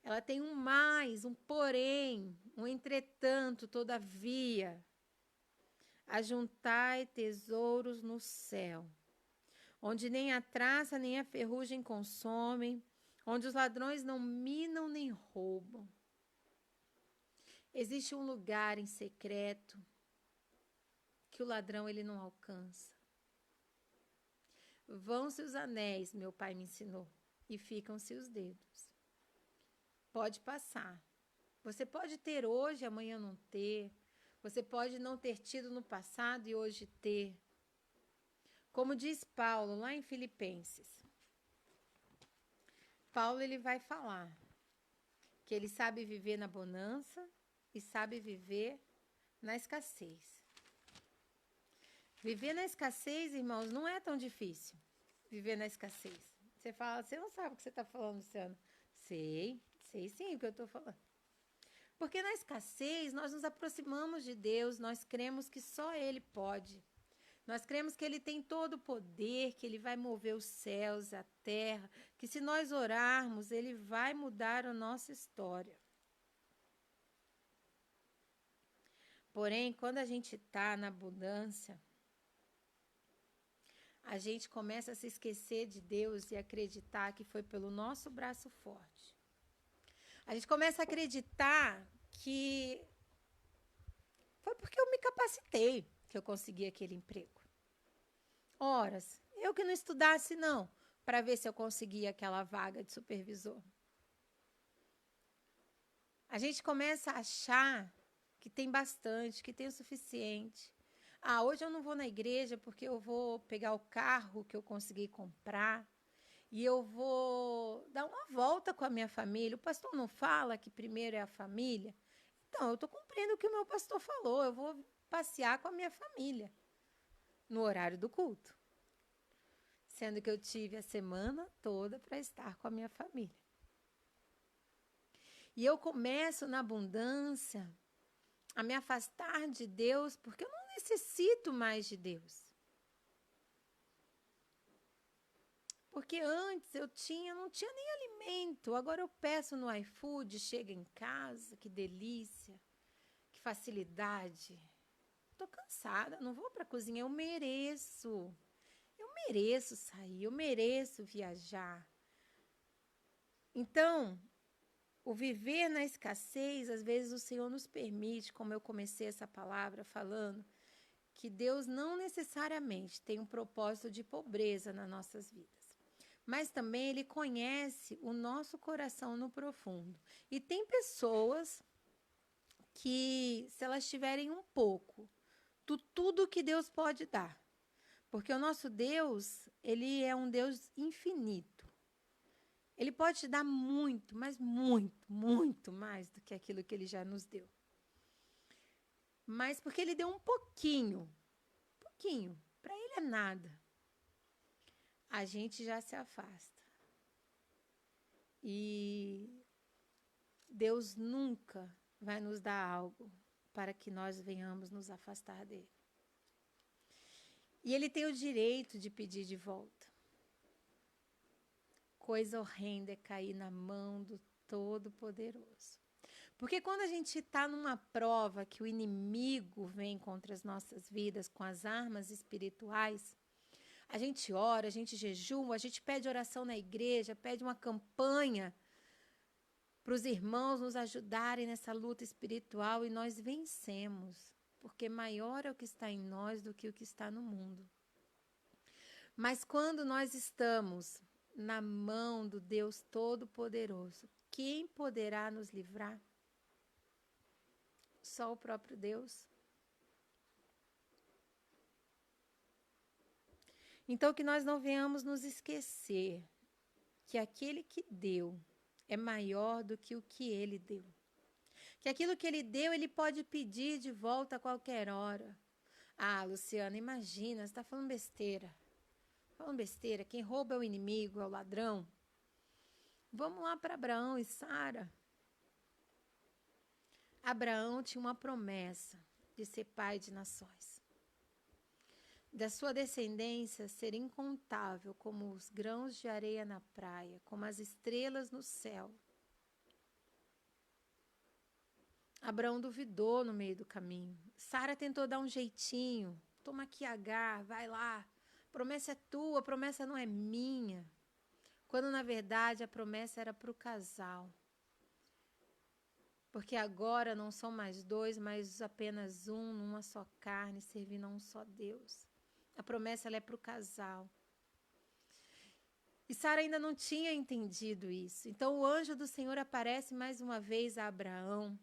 Ela tem um mais, um porém, um entretanto, todavia. Ajuntai tesouros no céu, onde nem a traça nem a ferrugem consomem, onde os ladrões não minam nem roubam. Existe um lugar em secreto que o ladrão ele não alcança. Vão-se os anéis, meu pai me ensinou, e ficam-se os dedos. Pode passar. Você pode ter hoje, amanhã não ter. Você pode não ter tido no passado e hoje ter. Como diz Paulo lá em Filipenses. Paulo ele vai falar que ele sabe viver na bonança e sabe viver na escassez. Viver na escassez, irmãos, não é tão difícil. Viver na escassez. Você fala, você não sabe o que você está falando, Luciana. Sei sim o que eu estou falando. Porque na escassez, nós nos aproximamos de Deus, nós cremos que só Ele pode. Nós cremos que Ele tem todo o poder, que Ele vai mover os céus, a terra, que se nós orarmos, Ele vai mudar a nossa história. Porém, quando a gente está na abundância, a gente começa a se esquecer de Deus e acreditar que foi pelo nosso braço forte. A gente começa a acreditar que Foi porque eu me capacitei que eu consegui aquele emprego. Horas. Eu que não estudasse, não, para ver se eu conseguia aquela vaga de supervisor. A gente começa a achar que tem bastante, que tem o suficiente. Ah, hoje eu não vou na igreja porque eu vou pegar o carro que eu consegui comprar e eu vou dar uma volta com a minha família. O pastor não fala que primeiro é a família? Então, eu estou cumprindo o que o meu pastor falou. Eu vou passear com a minha família no horário do culto. Sendo que eu tive a semana toda para estar com a minha família. E eu começo na abundância a me afastar de Deus porque eu não necessito mais de Deus. Porque antes eu não tinha nem alimento. Agora eu peço no iFood, chega em casa, que delícia, que facilidade. Estou cansada, não vou para a cozinha, eu mereço. Eu mereço sair, eu mereço viajar. Então, o viver na escassez, às vezes o Senhor nos permite, como eu comecei essa palavra falando, que Deus não necessariamente tem um propósito de pobreza nas nossas vidas. Mas também Ele conhece o nosso coração no profundo. E tem pessoas que, se elas tiverem um pouco de tudo que Deus pode dar, porque o nosso Deus, Ele é um Deus infinito. Ele pode te dar muito, mas muito, muito mais do que aquilo que Ele já nos deu. Mas porque Ele deu um pouquinho, para Ele é nada. A gente já se afasta. E Deus nunca vai nos dar algo para que nós venhamos nos afastar dele. E ele tem o direito de pedir de volta. Coisa horrenda é cair na mão do Todo-Poderoso. Porque quando a gente está numa prova que o inimigo vem contra as nossas vidas com as armas espirituais, a gente ora, a gente jejua, a gente pede oração na igreja, pede uma campanha para os irmãos nos ajudarem nessa luta espiritual e nós vencemos, porque maior é o que está em nós do que o que está no mundo. Mas quando nós estamos na mão do Deus Todo-Poderoso, quem poderá nos livrar? Só o próprio Deus. Então, que nós não venhamos nos esquecer que aquele que deu é maior do que o que ele deu. Que aquilo que ele deu, ele pode pedir de volta a qualquer hora. Ah, Luciana, imagina, você está falando besteira. Falando besteira, quem rouba é o inimigo, é o ladrão. Vamos lá para Abraão e Sara. Abraão tinha uma promessa de ser pai de nações. Da sua descendência ser incontável como os grãos de areia na praia, como as estrelas no céu. Abraão duvidou no meio do caminho. Sara tentou dar um jeitinho. Toma aqui Agar, vai lá. A promessa é tua, a promessa não é minha. Quando, na verdade, a promessa era para o casal. Porque agora não são mais dois, mas apenas um, numa só carne, servindo a um só Deus. A promessa ela é para o casal. E Sara ainda não tinha entendido isso. Então o anjo do Senhor aparece mais uma vez a Abraão.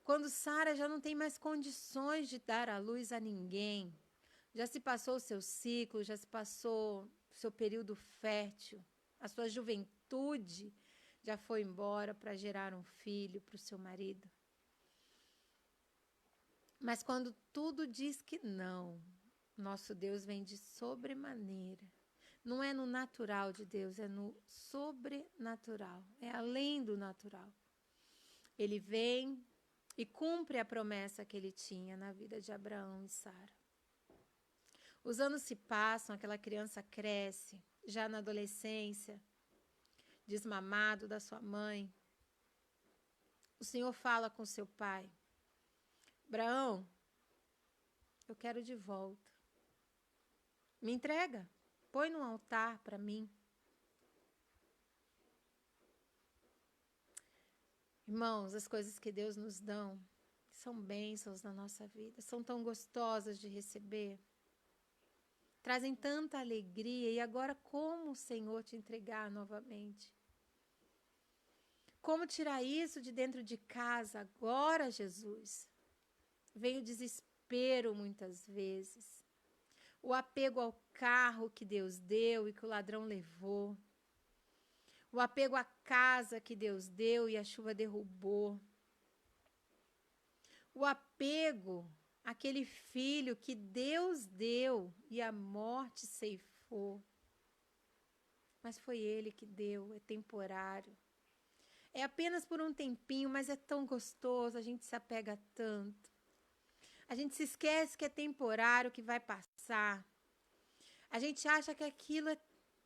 Quando Sara já não tem mais condições de dar à luz a ninguém. Já se passou o seu ciclo, já se passou o seu período fértil. A sua juventude já foi embora para gerar um filho para o seu marido. Mas quando tudo diz que não, nosso Deus vem de sobremaneira. Não é no natural de Deus, é no sobrenatural. É além do natural. Ele vem e cumpre a promessa que ele tinha na vida de Abraão e Sara. Os anos se passam, aquela criança cresce, já na adolescência, desmamado da sua mãe. O Senhor fala com seu pai: Abraão, eu quero de volta. Me entrega, põe no altar para mim. Irmãos, as coisas que Deus nos dão são bênçãos na nossa vida, são tão gostosas de receber, trazem tanta alegria. E agora, como o Senhor te entregar novamente? Como tirar isso de dentro de casa agora, Jesus? Vem o desespero muitas vezes, o apego ao carro que Deus deu e que o ladrão levou, o apego à casa que Deus deu e a chuva derrubou, o apego àquele filho que Deus deu e a morte ceifou. Mas foi Ele que deu, é temporário. É apenas por um tempinho, mas é tão gostoso, a gente se apega tanto. A gente se esquece que é temporário, que vai passar. A gente acha que aquilo é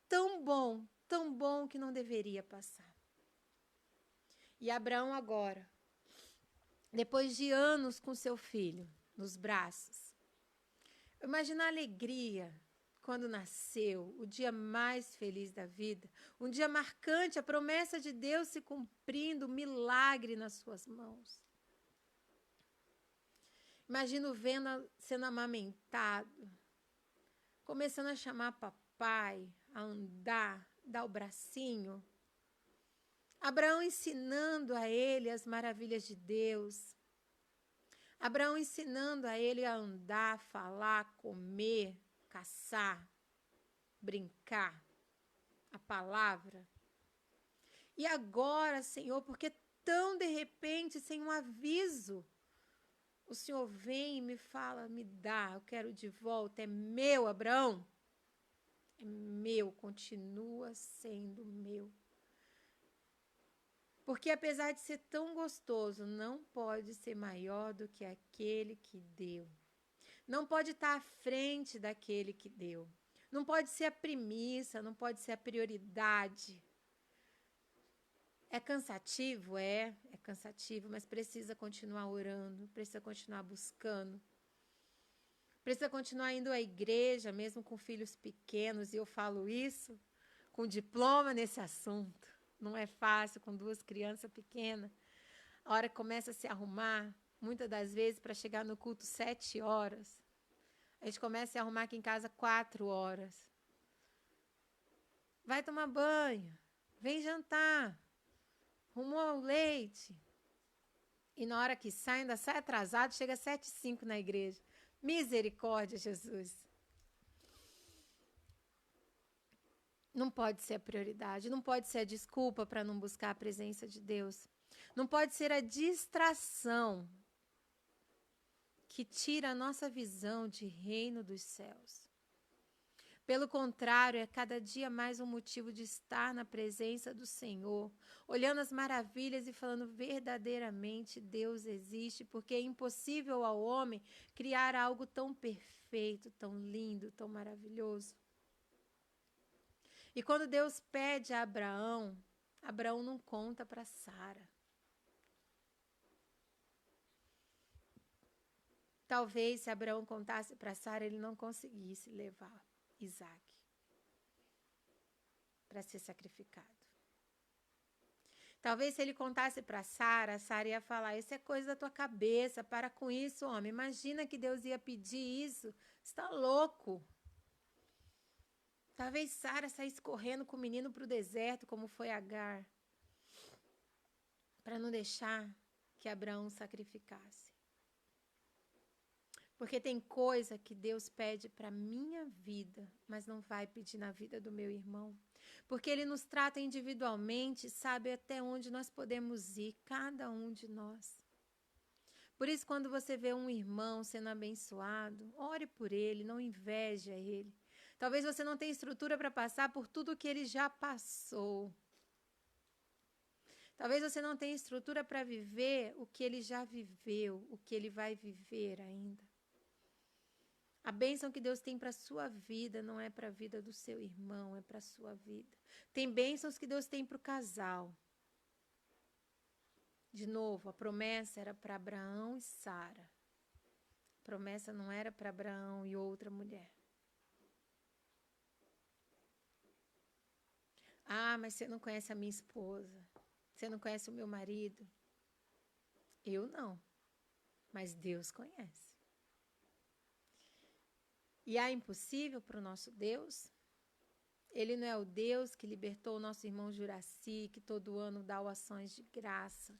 tão bom que não deveria passar. E Abraão agora, depois de anos com seu filho nos braços, imagina a alegria quando nasceu, o dia mais feliz da vida, um dia marcante, a promessa de Deus se cumprindo, um milagre nas suas mãos. Imagino sendo amamentado, começando a chamar papai, a andar, dar o bracinho. Abraão ensinando a ele as maravilhas de Deus. Abraão ensinando a ele a andar, falar, comer, caçar, brincar, a palavra. E agora, Senhor, porque tão de repente, sem um aviso, o Senhor vem e me fala, me dá, eu quero de volta, é meu, Abraão. É meu, continua sendo meu. Porque apesar de ser tão gostoso, não pode ser maior do que aquele que deu. Não pode estar à frente daquele que deu. Não pode ser a premissa, não pode ser a prioridade. É cansativo? É cansativo, mas precisa continuar orando, precisa continuar buscando. Precisa continuar indo à igreja, mesmo com filhos pequenos, e eu falo isso com diploma nesse assunto. Não é fácil com 2 crianças pequenas. A hora que começa a se arrumar, muitas das vezes, para chegar no culto 7 horas. A gente começa a se arrumar aqui em casa 4 horas. Vai tomar banho, vem jantar, arrumou o leite. E na hora que sai, ainda sai atrasado, chega às 7h05 na igreja. Misericórdia, Jesus. Não pode ser a prioridade, não pode ser a desculpa para não buscar a presença de Deus. Não pode ser a distração que tira a nossa visão de reino dos céus. Pelo contrário, é cada dia mais um motivo de estar na presença do Senhor, olhando as maravilhas e falando verdadeiramente Deus existe, porque é impossível ao homem criar algo tão perfeito, tão lindo, tão maravilhoso. E quando Deus pede a Abraão, Abraão não conta para Sara. Talvez se Abraão contasse para Sara, ele não conseguisse levar Isaac para ser sacrificado. Talvez se ele contasse para Sara, Sara ia falar, isso é coisa da tua cabeça, para com isso, homem. Imagina que Deus ia pedir isso, você está louco. Talvez Sara saísse correndo com o menino para o deserto, como foi Agar, para não deixar que Abraão sacrificasse. Porque tem coisa que Deus pede para a minha vida, mas não vai pedir na vida do meu irmão. Porque Ele nos trata individualmente, sabe até onde nós podemos ir, cada um de nós. Por isso, quando você vê um irmão sendo abençoado, ore por ele, não inveje a ele. Talvez você não tenha estrutura para passar por tudo que ele já passou. Talvez você não tenha estrutura para viver o que ele já viveu, o que ele vai viver ainda. A bênção que Deus tem para a sua vida não é para a vida do seu irmão, é para a sua vida. Tem bênçãos que Deus tem para o casal. De novo, a promessa era para Abraão e Sara. A promessa não era para Abraão e outra mulher. Ah, mas você não conhece a minha esposa. Você não conhece o meu marido. Eu não. mas Deus conhece. E há impossível para o nosso Deus? Ele não é o Deus que libertou o nosso irmão Juraci, que todo ano dá ações de graça,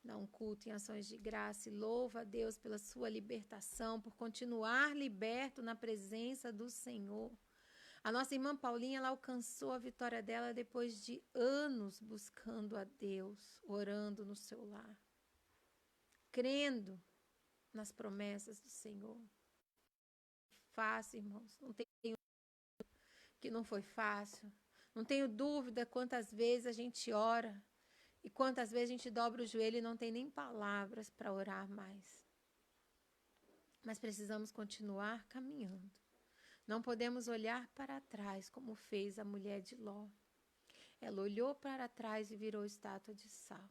dá um culto em ações de graça e louva a Deus pela sua libertação, por continuar liberto na presença do Senhor. A nossa irmã Paulinha, ela alcançou a vitória dela depois de anos buscando a Deus, orando no seu lar, crendo nas promessas do Senhor. Fácil, irmãos, não tenho que não foi fácil. Não tenho dúvida quantas vezes a gente ora e quantas vezes a gente dobra o joelho e não tem nem palavras para orar mais. Mas precisamos continuar caminhando. Não podemos olhar para trás como fez a mulher de Ló. Ela olhou para trás e virou estátua de sal.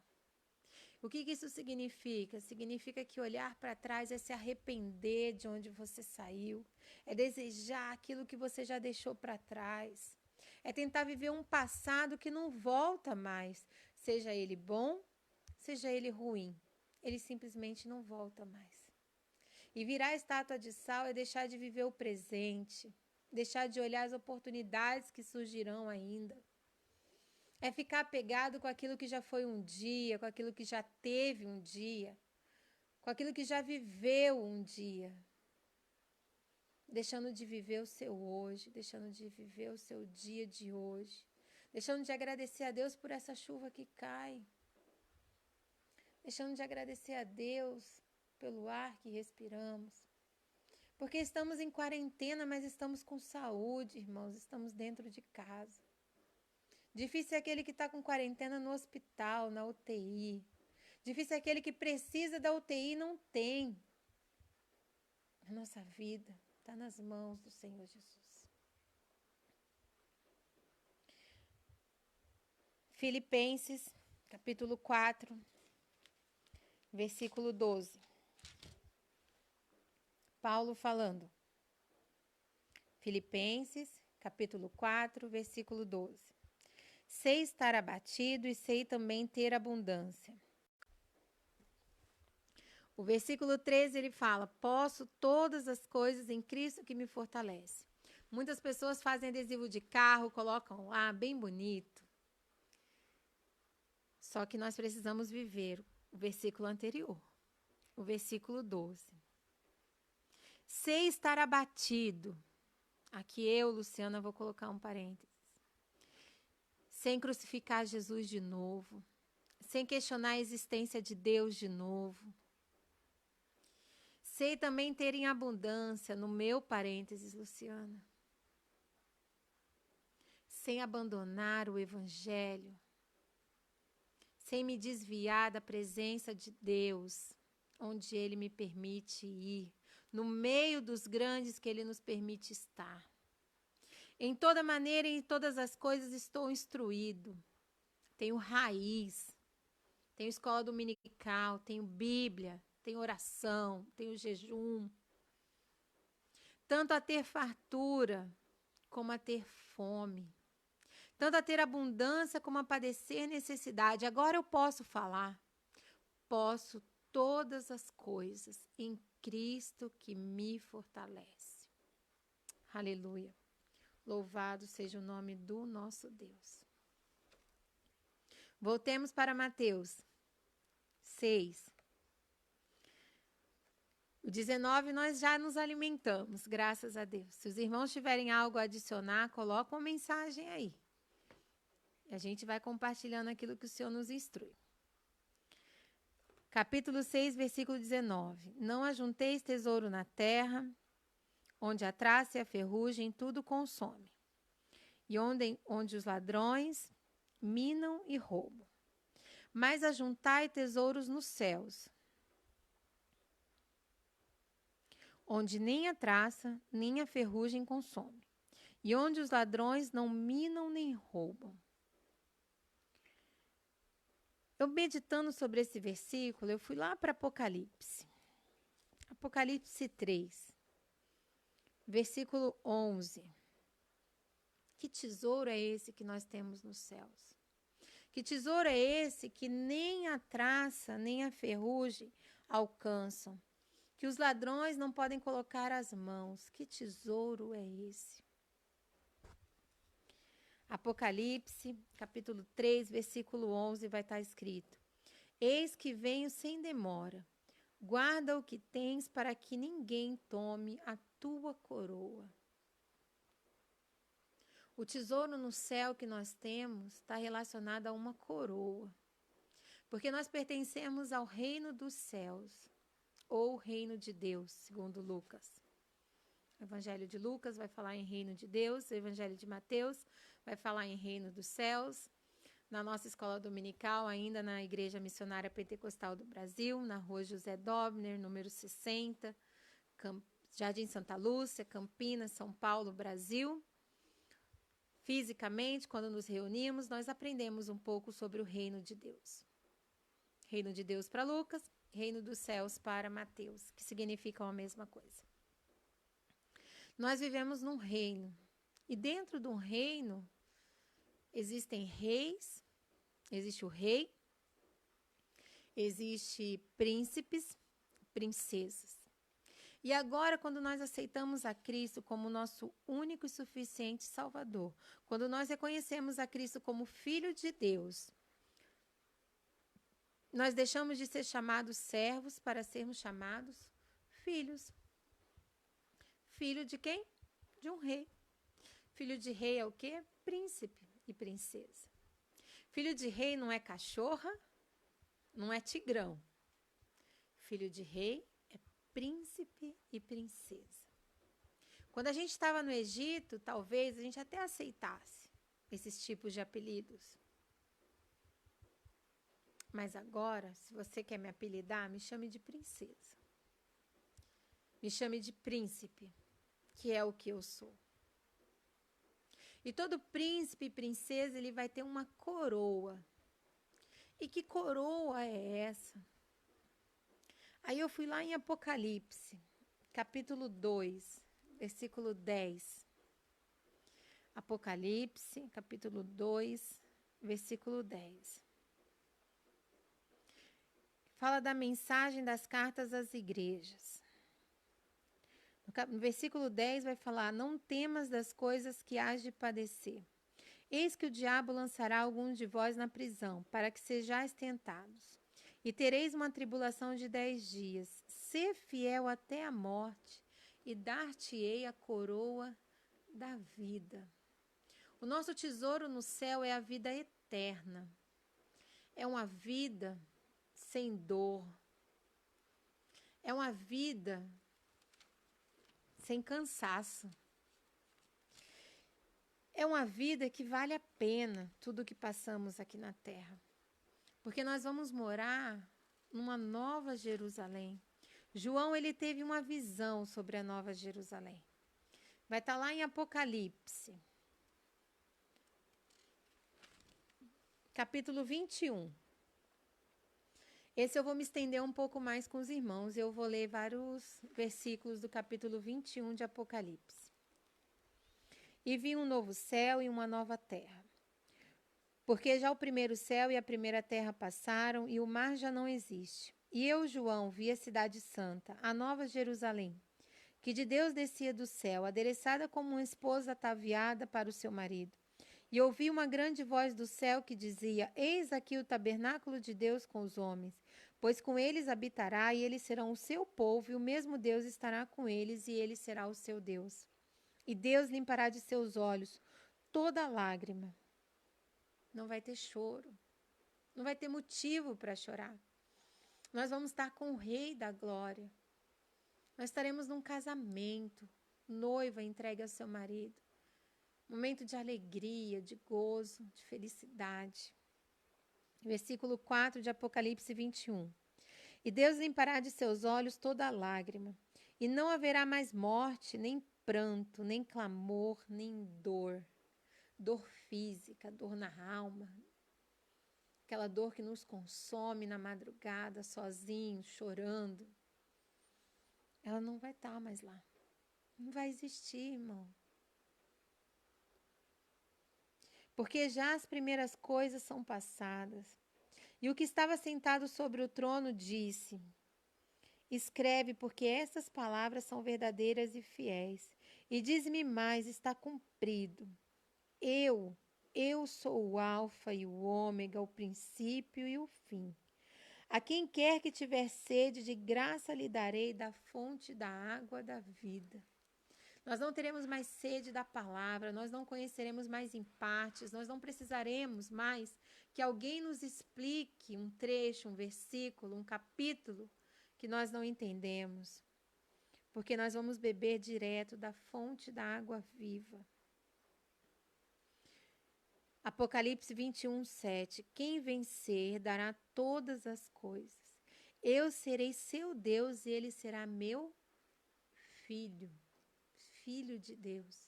O que isso significa? Significa que olhar para trás é se arrepender de onde você saiu, é desejar aquilo que você já deixou para trás, é tentar viver um passado que não volta mais, seja ele bom, seja ele ruim, ele simplesmente não volta mais. E virar estátua de sal é deixar de viver o presente, deixar de olhar as oportunidades que surgirão ainda. É ficar apegado com aquilo que já foi um dia, com aquilo que já teve um dia, com aquilo que já viveu um dia. Deixando de viver o seu hoje, deixando de viver o seu dia de hoje, deixando de agradecer a Deus por essa chuva que cai, deixando de agradecer a Deus pelo ar que respiramos. Porque estamos em quarentena, mas estamos com saúde, irmãos, estamos dentro de casa. Difícil é aquele que está com quarentena no hospital, na UTI. Difícil é aquele que precisa da UTI e não tem. A nossa vida está nas mãos do Senhor Jesus. Filipenses, capítulo 4, versículo 12. Paulo falando. Filipenses, capítulo 4, versículo 12. Sei estar abatido e sei também ter abundância. O versículo 13 ele fala: posso todas as coisas em Cristo que me fortalece. Muitas pessoas fazem adesivo de carro, colocam lá, bem bonito. Só que nós precisamos viver o versículo anterior, o versículo 12. Sei estar abatido. Aqui eu, Luciana, vou colocar um parênteses. Sem crucificar Jesus de novo, sem questionar a existência de Deus de novo. Sei também ter em abundância, no meu parênteses, Luciana, sem abandonar o Evangelho, sem me desviar da presença de Deus, onde Ele me permite ir, no meio dos grandes que Ele nos permite estar. Em toda maneira e em todas as coisas estou instruído. Tenho raiz, tenho escola dominical, tenho Bíblia, tenho oração, tenho jejum. Tanto a ter fartura como a ter fome. Tanto a ter abundância como a padecer necessidade. Agora eu posso falar. Posso todas as coisas em Cristo que me fortalece. Aleluia. Louvado seja o nome do nosso Deus. Voltemos para Mateus 6. O 19 nós já nos alimentamos, graças a Deus. Se os irmãos tiverem algo a adicionar, coloca uma mensagem aí. E a gente vai compartilhando aquilo que o Senhor nos instrui. Capítulo 6, versículo 19. Não ajunteis tesouro na terra, onde a traça e a ferrugem tudo consome, e onde os ladrões minam e roubam. Mas ajuntai tesouros nos céus, onde nem a traça, nem a ferrugem consome, e onde os ladrões não minam nem roubam. Eu meditando sobre esse versículo, eu fui lá para Apocalipse. Apocalipse 3, versículo 11. Que tesouro é esse que nós temos nos céus? Que tesouro é esse que nem a traça, nem a ferrugem alcançam? que os ladrões não podem colocar as mãos. Que tesouro é esse? Apocalipse, capítulo 3, versículo 11, vai estar escrito: Eis que venho sem demora. Guarda o que tens para que ninguém tome a tua coroa. O tesouro no céu que nós temos está relacionado a uma coroa. Porque nós pertencemos ao reino dos céus, ou reino de Deus, segundo Lucas. O Evangelho de Lucas vai falar em reino de Deus, o Evangelho de Mateus vai falar em reino dos céus. Na nossa escola dominical, ainda na Igreja Missionária Pentecostal do Brasil, na Rua José Dobner, número 60, Jardim Santa Lúcia, Campinas, São Paulo, Brasil. Fisicamente, quando nos reunimos, nós aprendemos um pouco sobre o reino de Deus. Reino de Deus para Lucas, reino dos céus para Mateus, que significam a mesma coisa. Nós vivemos num reino, e dentro de um reino existem reis, existe o rei, existe príncipes, princesas. E agora, quando nós aceitamos a Cristo como nosso único e suficiente Salvador, quando nós reconhecemos a Cristo como Filho de Deus, nós deixamos de ser chamados servos para sermos chamados filhos. Filho de quem? De um rei. Filho de rei é o quê? Príncipe e princesa. Filho de rei não é cachorra, não é tigrão. Filho de rei é príncipe e princesa. Quando a gente estava no Egito, talvez a gente até aceitasse esses tipos de apelidos. Mas agora, se você quer me apelidar, me chame de princesa. Me chame de príncipe, que é o que eu sou. E todo príncipe e princesa, ele vai ter uma coroa. E que coroa é essa? Aí eu fui lá em Apocalipse, capítulo 2, versículo 10. Apocalipse, capítulo 2, versículo 10. Fala da mensagem das cartas às igrejas. No versículo 10 vai falar: Não temas das coisas que hás de padecer. Eis que o diabo lançará alguns de vós na prisão, para que sejais tentados. E tereis uma tribulação de 10 dias. Sê fiel até a morte, e dar-te-ei a coroa da vida. O nosso tesouro no céu é a vida eterna. É uma vida sem dor. É uma vida sem cansaço. É uma vida que vale a pena tudo o que passamos aqui na terra. Porque nós vamos morar numa nova Jerusalém. João, ele teve uma visão sobre a nova Jerusalém. Vai estar lá em Apocalipse, capítulo 21. Esse eu vou me estender um pouco mais com os irmãos. Eu vou ler vários versículos do capítulo 21 de Apocalipse. E vi um novo céu e uma nova terra. Porque já o primeiro céu e a primeira terra passaram e o mar já não existe. E eu, João, vi a cidade santa, a nova Jerusalém, que de Deus descia do céu, adereçada como uma esposa ataviada para o seu marido. E ouvi uma grande voz do céu que dizia: Eis aqui o tabernáculo de Deus com os homens, pois com eles habitará, e eles serão o seu povo, e o mesmo Deus estará com eles, e ele será o seu Deus. E Deus limpará de seus olhos toda lágrima. Não vai ter choro, não vai ter motivo para chorar. Nós vamos estar com o Rei da Glória. Nós estaremos num casamento, noiva entregue ao seu marido. Momento de alegria, de gozo, de felicidade. Versículo 4 de Apocalipse 21. E Deus limpará de seus olhos toda lágrima, e não haverá mais morte, nem pranto, nem clamor, nem dor. Dor física, dor na alma. Aquela dor que nos consome na madrugada, sozinhos, chorando. Ela não vai estar mais lá. Não vai existir, irmão. Porque já as primeiras coisas são passadas. E o que estava sentado sobre o trono disse: Escreve, porque estas palavras são verdadeiras e fiéis. E diz-me mais, está cumprido. Eu sou o Alfa e o Ômega, o princípio e o fim. A quem quer que tiver sede, de graça lhe darei da fonte da água da vida. Nós não teremos mais sede da palavra, nós não conheceremos mais em partes, nós não precisaremos mais que alguém nos explique um trecho, um versículo, um capítulo que nós não entendemos, porque nós vamos beber direto da fonte da água viva. Apocalipse 21, 7. Quem vencer dará todas as coisas. Eu serei seu Deus e ele será meu filho. Filho de Deus.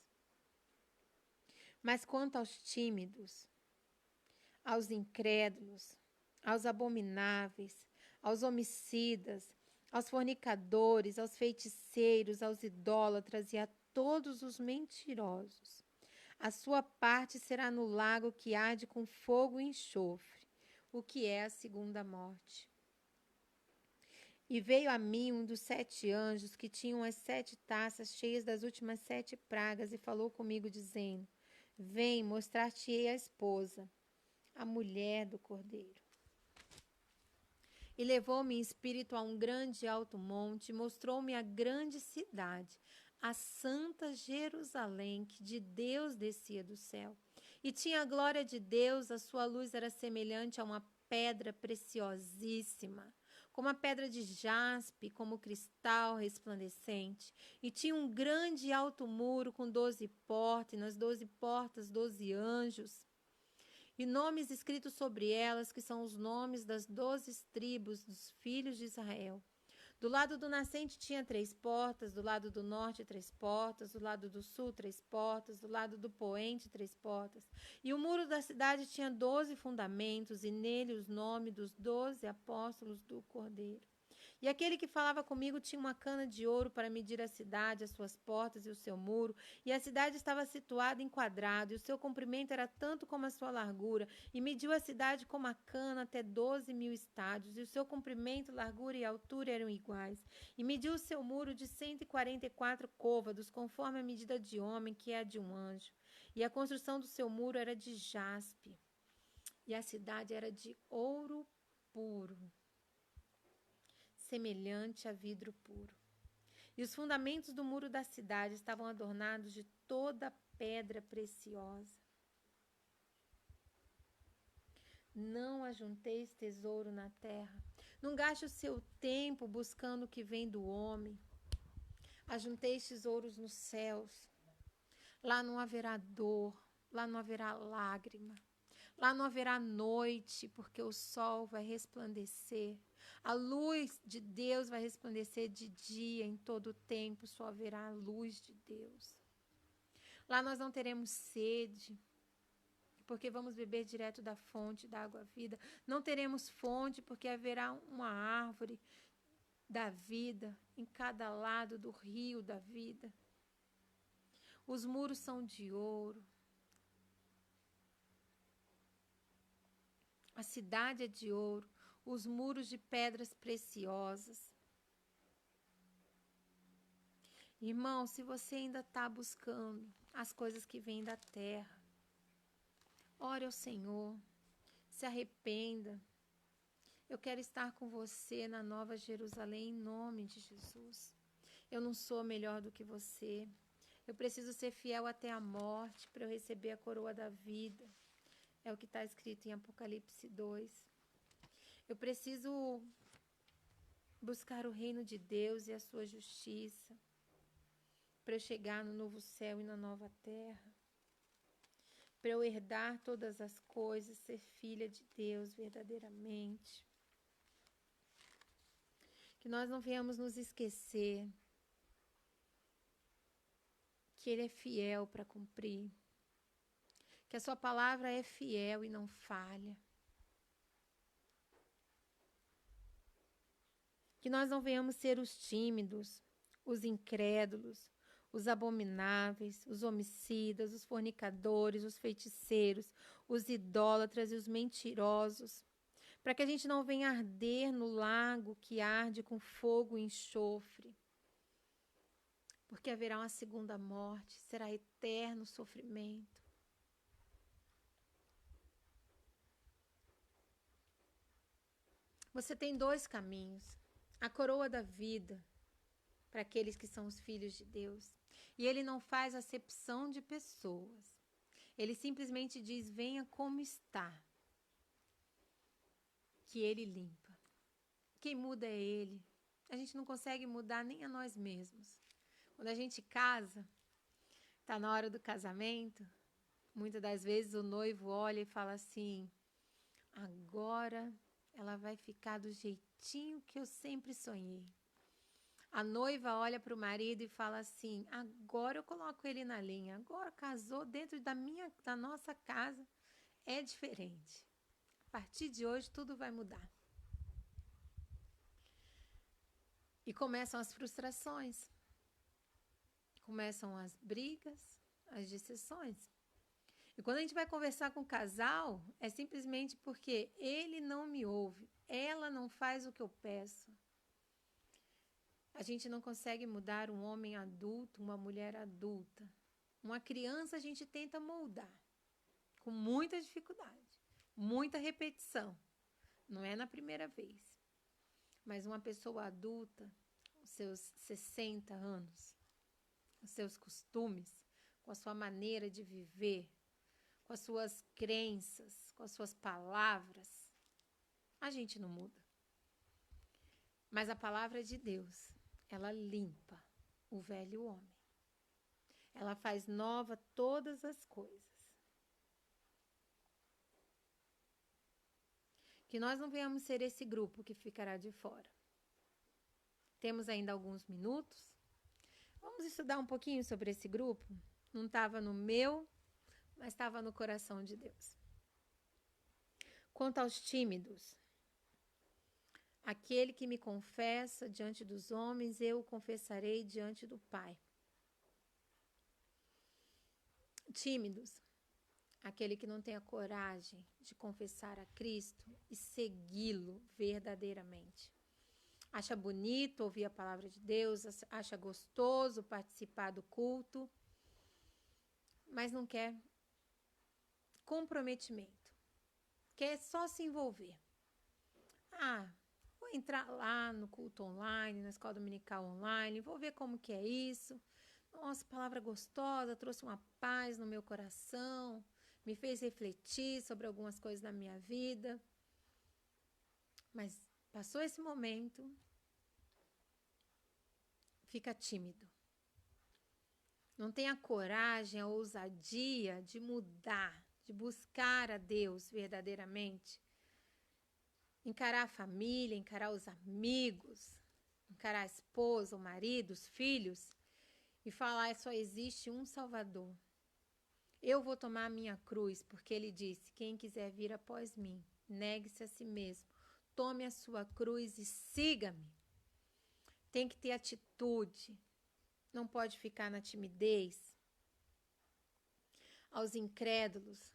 Mas quanto aos tímidos, aos incrédulos, aos abomináveis, aos homicidas, aos fornicadores, aos feiticeiros, aos idólatras e a todos os mentirosos, a sua parte será no lago que arde com fogo e enxofre, o que é a segunda morte. E veio a mim um dos 7 anjos que tinham as 7 taças cheias das últimas 7 pragas e falou comigo dizendo: Vem, mostrar-te-ei a esposa, a mulher do Cordeiro. E levou-me em espírito a um grande e alto monte, e mostrou-me a grande cidade, a santa Jerusalém, que de Deus descia do céu. E tinha a glória de Deus, a sua luz era semelhante a uma pedra preciosíssima, como a pedra de jaspe, como cristal resplandecente. E tinha um grande e alto muro com 12 portas, e nas 12 portas 12 anjos, e nomes escritos sobre elas, que são os nomes das 12 tribos dos filhos de Israel. Do lado do nascente tinha 3 portas, do lado do norte 3 portas, do lado do sul 3 portas, do lado do poente 3 portas. E o muro da cidade tinha 12 fundamentos, e nele os nomes dos 12 apóstolos do Cordeiro. E aquele que falava comigo tinha uma cana de ouro para medir a cidade, as suas portas e o seu muro. E a cidade estava situada em quadrado, e o seu comprimento era tanto como a sua largura. E mediu a cidade como a cana até 12.000 estádios, e o seu comprimento, largura e altura eram iguais. E mediu o seu muro de 144 côvados, conforme a medida de homem, que é a de um anjo. E a construção do seu muro era de jaspe, e a cidade era de ouro puro, semelhante a vidro puro. E os fundamentos do muro da cidade estavam adornados de toda pedra preciosa. Não ajunteis tesouro na terra. Não gaste o seu tempo buscando o que vem do homem. Ajunteis tesouros nos céus. Lá não haverá dor, lá não haverá lágrima. Lá não haverá noite, porque o sol vai resplandecer. A luz de Deus vai resplandecer de dia, em todo o tempo só haverá a luz de Deus. Lá nós não teremos sede, porque vamos beber direto da fonte da água vida. Não teremos fonte, porque haverá uma árvore da vida em cada lado do rio da vida. Os muros são de ouro. A cidade é de ouro, os muros de pedras preciosas. Irmão, se você ainda está buscando as coisas que vêm da terra, ore ao Senhor, se arrependa. Eu quero estar com você na Nova Jerusalém em nome de Jesus. Eu não sou melhor do que você. Eu preciso ser fiel até a morte para eu receber a coroa da vida. É o que está escrito em Apocalipse 2. Eu preciso buscar o reino de Deus e a sua justiça para eu chegar no novo céu e na nova terra. Para eu herdar todas as coisas, ser filha de Deus verdadeiramente. Que nós não venhamos nos esquecer que Ele é fiel para cumprir. Que a sua palavra é fiel e não falha. Que nós não venhamos ser os tímidos, os incrédulos, os abomináveis, os homicidas, os fornicadores, os feiticeiros, os idólatras e os mentirosos. para que a gente não venha arder no lago que arde com fogo e enxofre. Porque haverá uma segunda morte, será eterno sofrimento. Você tem dois caminhos: a coroa da vida, para aqueles que são os filhos de Deus. E ele não faz acepção de pessoas. Ele simplesmente diz: venha como está, que ele limpa. Quem muda é ele. A gente não consegue mudar nem a nós mesmos. Quando a gente casa, está na hora do casamento, muitas das vezes o noivo olha e fala assim: agora ela vai ficar do jeitinho que eu sempre sonhei. A noiva olha para o marido e fala assim: agora eu coloco ele na linha. Agora casou dentro da nossa casa, é diferente. A partir de hoje tudo vai mudar. E começam as frustrações. Começam as brigas, as disseções. E quando a gente vai conversar com o casal, é simplesmente porque ele não me ouve, ela não faz o que eu peço. A gente não consegue mudar um homem adulto, uma mulher adulta. Uma criança a gente tenta moldar, com muita dificuldade, muita repetição. Não é na primeira vez. Mas uma pessoa adulta, os seus 60 anos, os seus costumes, com a sua maneira de viver, com as suas crenças, com as suas palavras, a gente não muda. Mas a palavra de Deus, ela limpa o velho homem. Ela faz nova todas as coisas. Que nós não venhamos ser esse grupo que ficará de fora. Temos ainda alguns minutos. Vamos estudar um pouquinho sobre esse grupo? Não estava no meu, mas estava no coração de Deus. Quanto aos tímidos, aquele que me confessa diante dos homens, eu o confessarei diante do Pai. Tímidos, aquele que não tem a coragem de confessar a Cristo e segui-lo verdadeiramente. Acha bonito ouvir a palavra de Deus, acha gostoso participar do culto, mas não quer comprometimento. Quer só se envolver. Vou entrar lá no culto online, na escola dominical online, vou ver como que é isso. Nossa, palavra gostosa, trouxe uma paz no meu coração, me fez refletir sobre algumas coisas da minha vida. Mas passou esse momento, fica tímido. Não tem a coragem, a ousadia de mudar, de buscar a Deus verdadeiramente. Encarar a família, encarar os amigos, encarar a esposa, o marido, os filhos e falar: só existe um Salvador. Eu vou tomar a minha cruz, porque ele disse: quem quiser vir após mim, negue-se a si mesmo, tome a sua cruz e siga-me. Tem que ter atitude, não pode ficar na timidez. Aos incrédulos,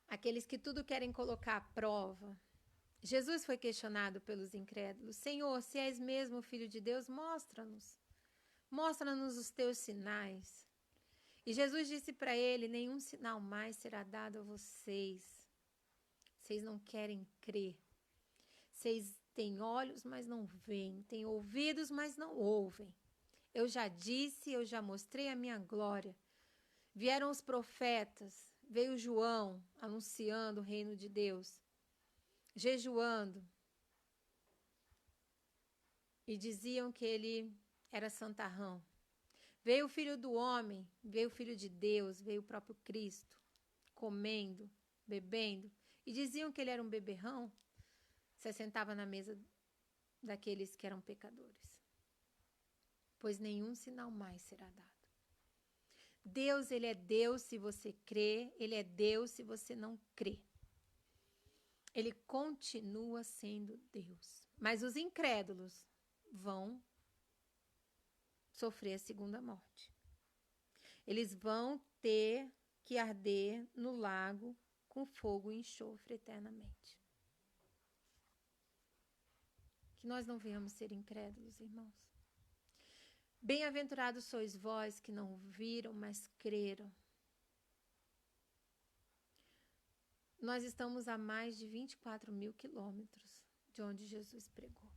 aqueles que tudo querem colocar à prova. Jesus foi questionado pelos incrédulos: Senhor, se és mesmo o Filho de Deus, mostra-nos. Mostra-nos os teus sinais. E Jesus disse para ele: nenhum sinal mais será dado a vocês. Vocês não querem crer. Vocês têm olhos, mas não veem. Têm ouvidos, mas não ouvem. Eu já disse, eu já mostrei a minha glória. Vieram os profetas, veio João anunciando o reino de Deus, jejuando. E diziam que ele era santarrão. Veio o Filho do Homem, veio o Filho de Deus, veio o próprio Cristo, comendo, bebendo. E diziam que ele era um beberrão, se sentava na mesa daqueles que eram pecadores. Pois nenhum sinal mais será dado. Deus, ele é Deus se você crê, ele é Deus se você não crê. Ele continua sendo Deus. Mas os incrédulos vão sofrer a segunda morte. Eles vão ter que arder no lago com fogo e enxofre eternamente. Que nós não venhamos ser incrédulos, irmãos. Bem-aventurados sois vós que não viram, mas creram. Nós estamos a mais de 24.000 quilômetros de onde Jesus pregou.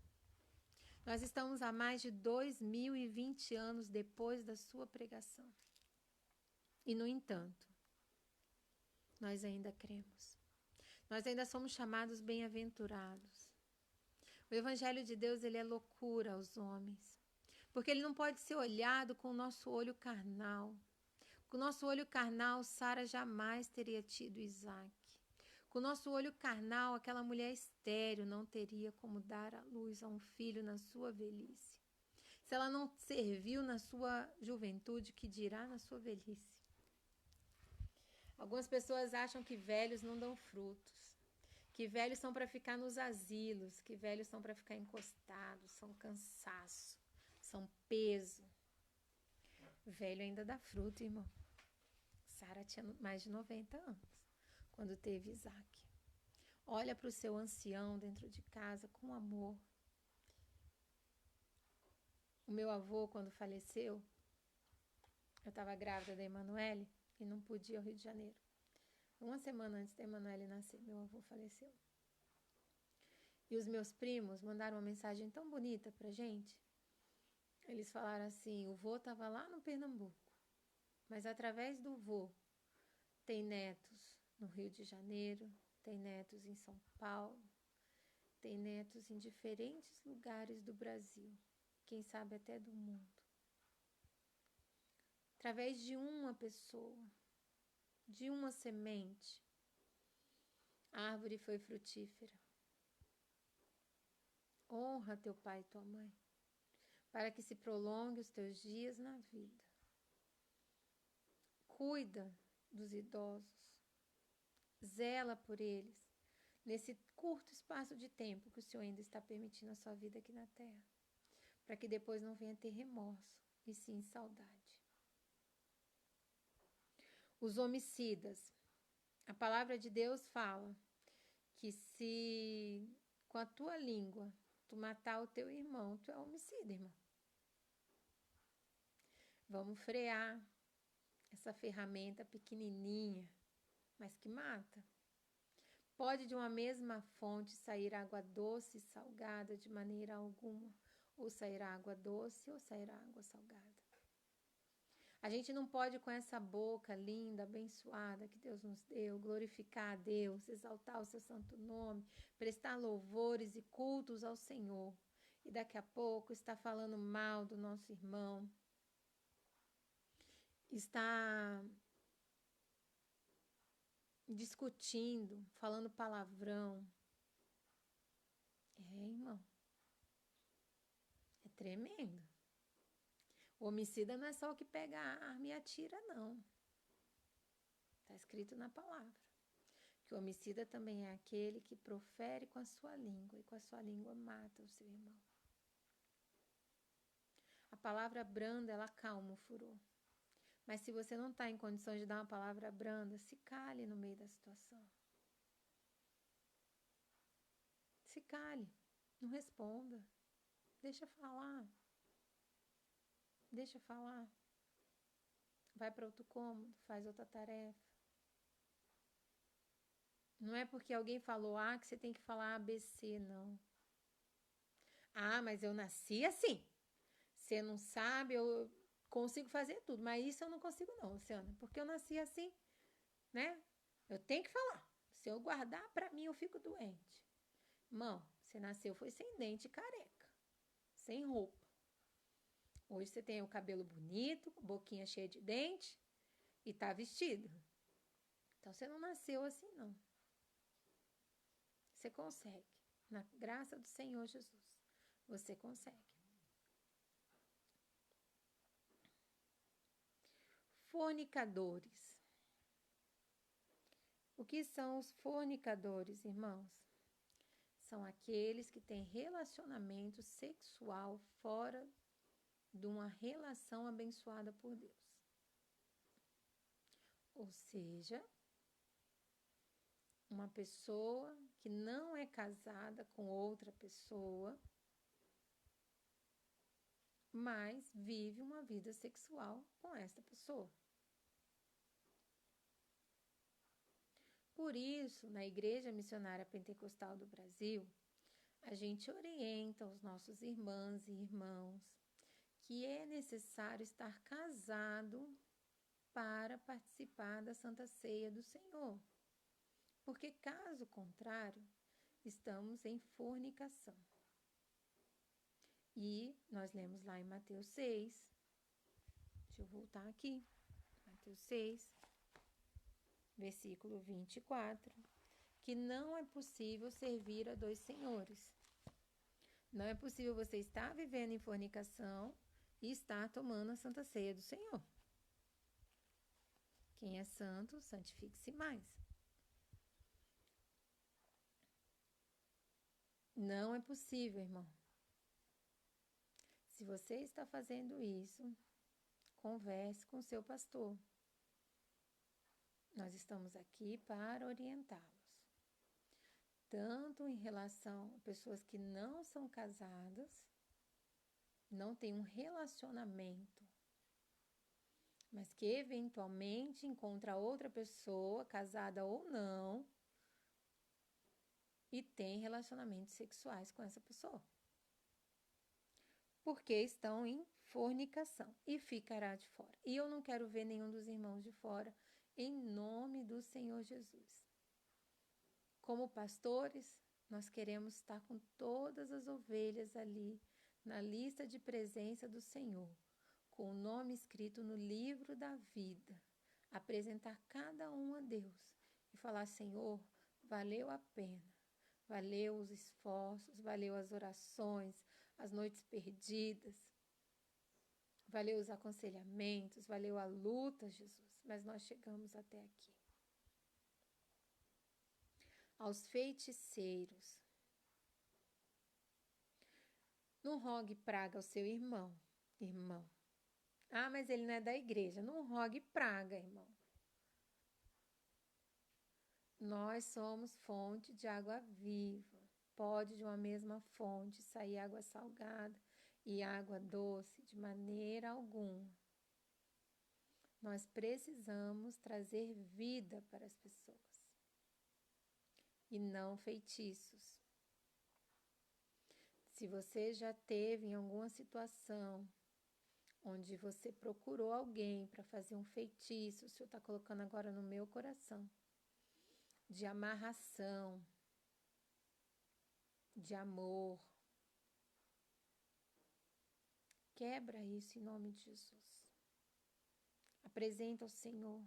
Nós estamos a mais de 2020 anos depois da sua pregação. E, no entanto, nós ainda cremos. Nós ainda somos chamados bem-aventurados. O Evangelho de Deus, ele é loucura aos homens. Porque ele não pode ser olhado com o nosso olho carnal. Com o nosso olho carnal, Sara jamais teria tido Isaac. Com o nosso olho carnal, aquela mulher estéril não teria como dar à luz a um filho na sua velhice. Se ela não serviu na sua juventude, que dirá na sua velhice? Algumas pessoas acham que velhos não dão frutos, que velhos são para ficar nos asilos, que velhos são para ficar encostados, são cansaço, são peso. Velho ainda dá fruto, irmão. Sara tinha mais de 90 anos quando teve Isaac. Olha para o seu ancião dentro de casa com amor. O meu avô, quando faleceu, eu estava grávida da Emanuele e não pude ir ao Rio de Janeiro. Uma semana antes da Emanuele nascer, meu avô faleceu. E os meus primos mandaram uma mensagem tão bonita pra gente. Eles falaram assim: o vô estava lá no Pernambuco, mas através do vô tem netos no Rio de Janeiro, tem netos em São Paulo, tem netos em diferentes lugares do Brasil, quem sabe até do mundo. Através de uma pessoa, de uma semente, a árvore foi frutífera. Honra teu pai e tua mãe, para que se prolongue os teus dias na vida. Cuida dos idosos, zela por eles, nesse curto espaço de tempo que o Senhor ainda está permitindo a sua vida aqui na terra, para que depois não venha ter remorso, e sim saudade. Os homicidas. A palavra de Deus fala que se com a tua língua tu matar o teu irmão, tu é homicida, irmão. Vamos frear essa ferramenta pequenininha, mas que mata. Pode de uma mesma fonte sair água doce e salgada de maneira alguma, ou sairá água doce ou sairá água salgada. A gente não pode, com essa boca linda, abençoada que Deus nos deu, glorificar a Deus, exaltar o seu santo nome, prestar louvores e cultos ao Senhor, e daqui a pouco está falando mal do nosso irmão, está discutindo, falando palavrão. Irmão, é tremendo. O homicida não é só o que pega a arma e atira, não. Está escrito na palavra. Que o homicida também é aquele que profere com a sua língua, e com a sua língua mata o seu irmão. A palavra branda, ela acalma o furor. Mas se você não está em condições de dar uma palavra branda, se cale no meio da situação. Se cale, não responda. Deixa falar. Deixa falar. Vai para outro cômodo, faz outra tarefa. Não é porque alguém falou A que você tem que falar ABC, não. Ah, mas eu nasci assim. Você não sabe, eu consigo fazer tudo, mas isso eu não consigo não, Luciana, porque eu nasci assim, né? Eu tenho que falar. Se eu guardar, pra mim eu fico doente. Irmão, você nasceu foi sem dente, careca, sem roupa. Hoje você tem o cabelo bonito, boquinha cheia de dente e tá vestido. Então você não nasceu assim, não. Você consegue. Na graça do Senhor Jesus, você consegue. Fornicadores. O que são os fornicadores, irmãos? São aqueles que têm relacionamento sexual fora de uma relação abençoada por Deus. Ou seja, uma pessoa que não é casada com outra pessoa mas vive uma vida sexual com esta pessoa. Por isso, na Igreja Missionária Pentecostal do Brasil, a gente orienta os nossos irmãs e irmãos que é necessário estar casado para participar da Santa Ceia do Senhor. Porque, caso contrário, estamos em fornicação. E nós lemos lá em Mateus 6, deixa eu voltar aqui, Mateus 6, versículo 24, que não é possível servir a dois senhores. Não é possível você estar vivendo em fornicação e estar tomando a Santa Ceia do Senhor. Quem é santo, santifique-se mais. Não é possível, irmão. Se você está fazendo isso, converse com seu pastor. Nós estamos aqui para orientá-los. Tanto em relação a pessoas que não são casadas, não têm um relacionamento, mas que eventualmente encontra outra pessoa, casada ou não, e tem relacionamentos sexuais com essa pessoa. Porque estão em fornicação e ficará de fora. E eu não quero ver nenhum dos irmãos de fora, em nome do Senhor Jesus. Como pastores, nós queremos estar com todas as ovelhas ali, na lista de presença do Senhor, com o nome escrito no livro da vida, apresentar cada um a Deus e falar: Senhor, valeu a pena, valeu os esforços, valeu as orações, as noites perdidas, valeu os aconselhamentos, valeu a luta, Jesus, mas nós chegamos até aqui. Aos feiticeiros, não rogue praga ao seu irmão. Ah, mas ele não é da igreja. Não rogue praga, irmão. Nós somos fonte de água viva. Pode de uma mesma fonte sair água salgada e água doce de maneira alguma. Nós precisamos trazer vida para as pessoas e não feitiços. Se você já teve em alguma situação onde você procurou alguém para fazer um feitiço, o Senhor está colocando agora no meu coração, de amarração, de amor, quebra isso em nome de Jesus. Apresenta ao Senhor,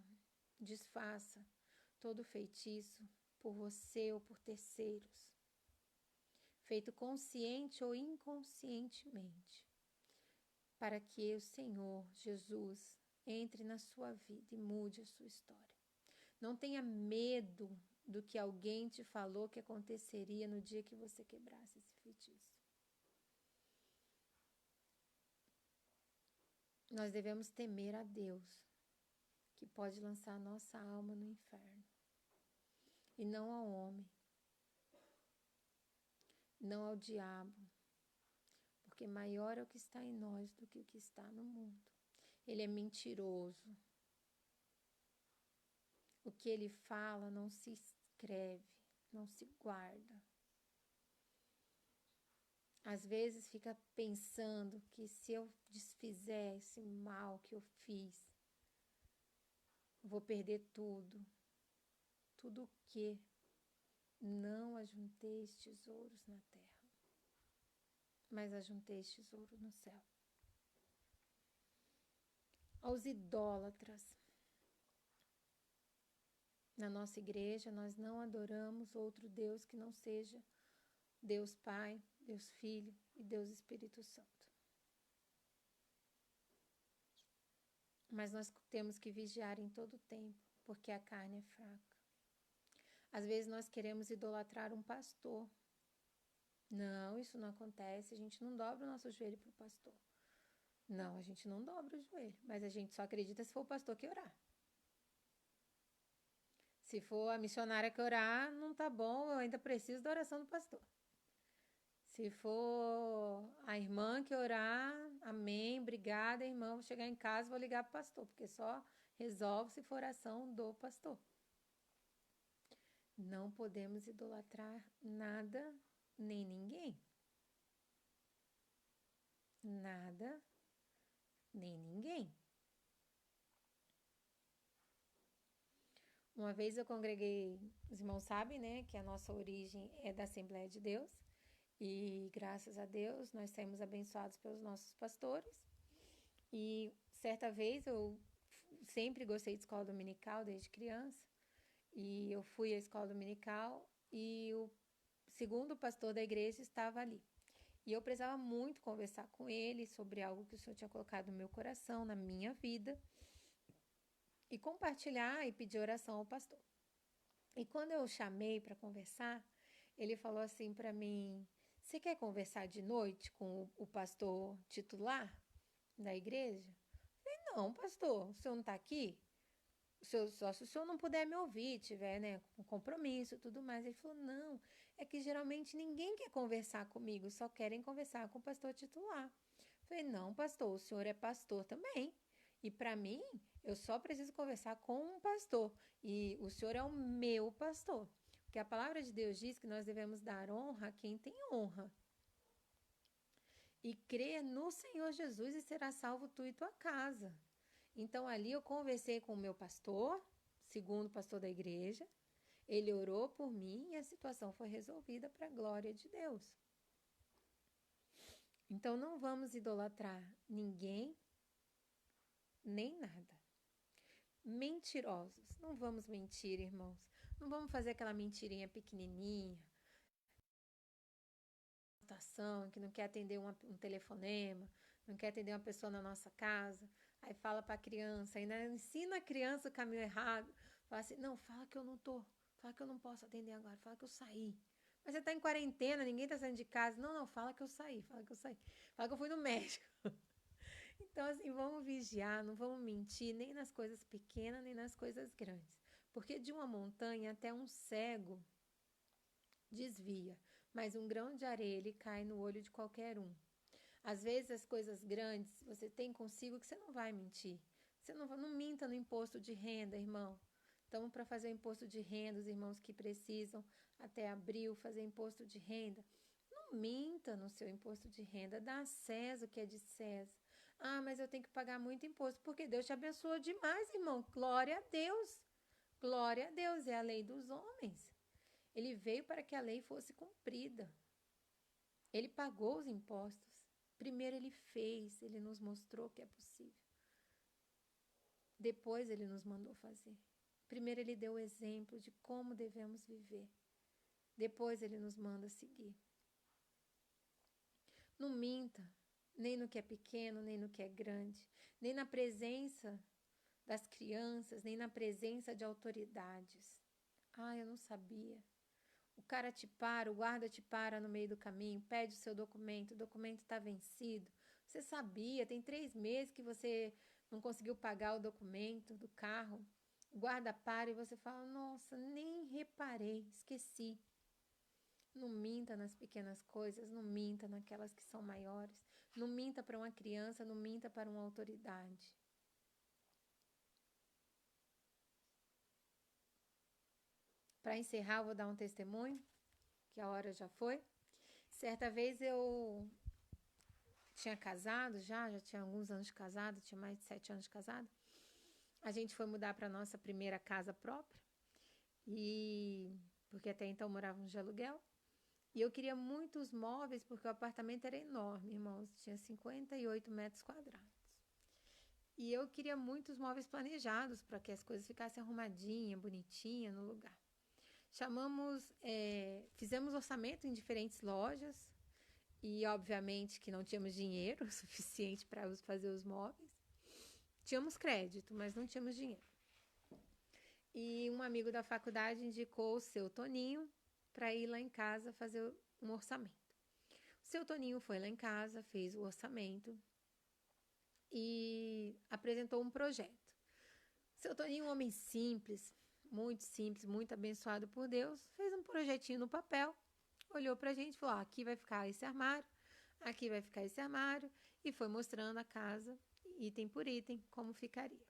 desfaça todo feitiço por você ou por terceiros, feito consciente ou inconscientemente, para que o Senhor Jesus entre na sua vida e mude a sua história. Não tenha medo do que alguém te falou que aconteceria no dia que você quebrasse esse feitiço. Nós devemos temer a Deus, que pode lançar a nossa alma no inferno, e não ao homem, não ao diabo, porque maior é o que está em nós do que o que está no mundo. Ele é mentiroso. O que ele fala não se escreve, não se guarda. Às vezes fica pensando que se eu desfizer esse mal que eu fiz, vou perder tudo. Tudo o que não ajunteis tesouros na terra, mas ajunteis tesouro no céu. Aos idólatras. Na nossa igreja, nós não adoramos outro Deus que não seja Deus Pai, Deus Filho e Deus Espírito Santo. Mas nós temos que vigiar em todo o tempo, porque a carne é fraca. Às vezes nós queremos idolatrar um pastor. Não, isso não acontece, a gente não dobra o nosso joelho para o pastor. Não, a gente não dobra o joelho, mas a gente só acredita se for o pastor que orar. Se for a missionária que orar, não tá bom, eu ainda preciso da oração do pastor. Se for a irmã que orar, amém, obrigada, irmã. Vou chegar em casa e vou ligar para o pastor, porque só resolve se for oração do pastor. Não podemos idolatrar nada nem ninguém. Nada nem ninguém. Uma vez eu congreguei, os irmãos sabem, né, que a nossa origem é da Assembleia de Deus. E graças a Deus nós saímos abençoados pelos nossos pastores. E certa vez eu sempre gostei de escola dominical desde criança. E eu fui à escola dominical e o segundo pastor da igreja estava ali. E eu precisava muito conversar com ele sobre algo que o Senhor tinha colocado no meu coração, na minha vida, e compartilhar e pedir oração ao pastor. E quando eu chamei para conversar, ele falou assim para mim: você quer conversar de noite com o pastor titular da igreja? Eu falei: não, pastor, o senhor não está aqui? Só se o senhor não puder me ouvir, tiver, né, com compromisso e tudo mais. Ele falou: não, é que geralmente ninguém quer conversar comigo, só querem conversar com o pastor titular. Eu falei: não, pastor, o senhor é pastor também. E para mim, eu só preciso conversar com um pastor. E o senhor é o meu pastor. Porque a palavra de Deus diz que nós devemos dar honra a quem tem honra. E crer no Senhor Jesus e será salvo tu e tua casa. Então, ali eu conversei com o meu pastor, segundo pastor da igreja. Ele orou por mim e a situação foi resolvida para a glória de Deus. Então, não vamos idolatrar ninguém, nem nada. Mentirosos. Não vamos mentir, irmãos. Não vamos fazer aquela mentirinha pequenininha. Que não quer atender um telefonema, não quer atender uma pessoa na nossa casa. Aí fala para a criança, ainda ensina a criança o caminho errado. Fala assim: não, fala que eu não tô, fala que eu não posso atender agora, fala que eu saí. Mas você tá em quarentena, ninguém tá saindo de casa. Não, fala que eu saí, fala que eu saí. Fala que eu fui no médico. Então, assim, vamos vigiar, não vamos mentir nem nas coisas pequenas, nem nas coisas grandes. Porque de uma montanha até um cego desvia, mas um grão de areia ele cai no olho de qualquer um. Às vezes as coisas grandes você tem consigo que você não vai mentir. Você não minta no imposto de renda, irmão. Estamos para fazer o imposto de renda, os irmãos que precisam até abril fazer imposto de renda. Não minta no seu imposto de renda, dá a César o que é de César. Ah, mas eu tenho que pagar muito imposto, porque Deus te abençoou demais, irmão. Glória a Deus. Glória a Deus, é a lei dos homens. Ele veio para que a lei fosse cumprida. Ele pagou os impostos. Primeiro ele fez, ele nos mostrou que é possível. Depois ele nos mandou fazer. Primeiro ele deu o exemplo de como devemos viver. Depois ele nos manda seguir. Não minta, nem no que é pequeno, nem no que é grande, nem na presença das crianças, nem na presença de autoridades. Ah, eu não sabia. O cara te para, o guarda te para no meio do caminho, pede o seu documento, o documento está vencido. Você sabia, tem 3 meses que você não conseguiu pagar o documento do carro. O guarda para e você fala: nossa, nem reparei, esqueci. Não minta nas pequenas coisas, não minta naquelas que são maiores. Não minta para uma criança, não minta para uma autoridade. Para encerrar, eu vou dar um testemunho, que a hora já foi. Certa vez eu tinha casado já tinha alguns anos de casado, tinha mais de 7 anos de casado. A gente foi mudar para nossa primeira casa própria, porque até então morávamos de aluguel. E eu queria muitos móveis, porque o apartamento era enorme, irmãos, tinha 58 metros quadrados. E eu queria muitos móveis planejados, para que as coisas ficassem arrumadinhas, bonitinhas no lugar. Fizemos orçamento em diferentes lojas, e obviamente que não tínhamos dinheiro suficiente para fazer os móveis. Tínhamos crédito, mas não tínhamos dinheiro. E um amigo da faculdade indicou o seu Toninho para ir lá em casa fazer um orçamento. O seu Toninho foi lá em casa, fez o orçamento e apresentou um projeto. O seu Toninho, um homem simples, muito abençoado por Deus, fez um projetinho no papel, olhou pra gente e falou, aqui vai ficar esse armário, aqui vai ficar esse armário, e foi mostrando a casa, item por item, como ficaria.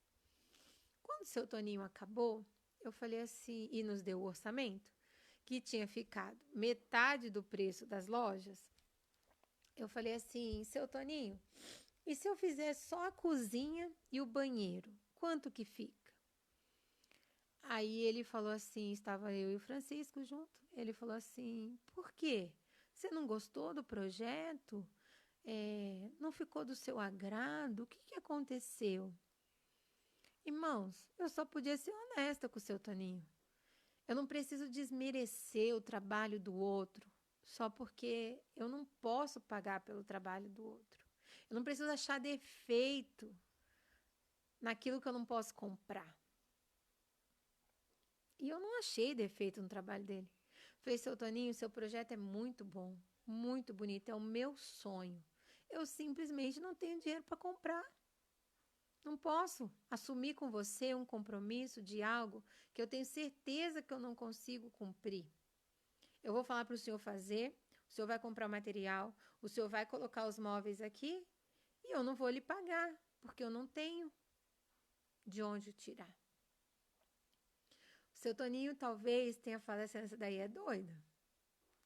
Quando o seu Toninho acabou, eu falei assim, e nos deu o orçamento, que tinha ficado metade do preço das lojas, eu falei assim, seu Toninho, e se eu fizer só a cozinha e o banheiro, quanto que fica? Aí ele falou assim, estava eu e o Francisco junto, ele falou assim, por quê? Você não gostou do projeto? Não ficou do seu agrado? O que aconteceu? Irmãos, eu só podia ser honesta com o seu Toninho. Eu não preciso desmerecer o trabalho do outro só porque eu não posso pagar pelo trabalho do outro. Eu não preciso achar defeito naquilo que eu não posso comprar. E eu não achei defeito no trabalho dele. Falei, seu Toninho, seu projeto é muito bom, muito bonito, é o meu sonho. Eu simplesmente não tenho dinheiro para comprar. Não posso assumir com você um compromisso de algo que eu tenho certeza que eu não consigo cumprir. Eu vou falar para o senhor fazer, o senhor vai comprar o material, o senhor vai colocar os móveis aqui e eu não vou lhe pagar, porque eu não tenho de onde tirar. O seu Toninho talvez tenha falado assim, essa daí é doida.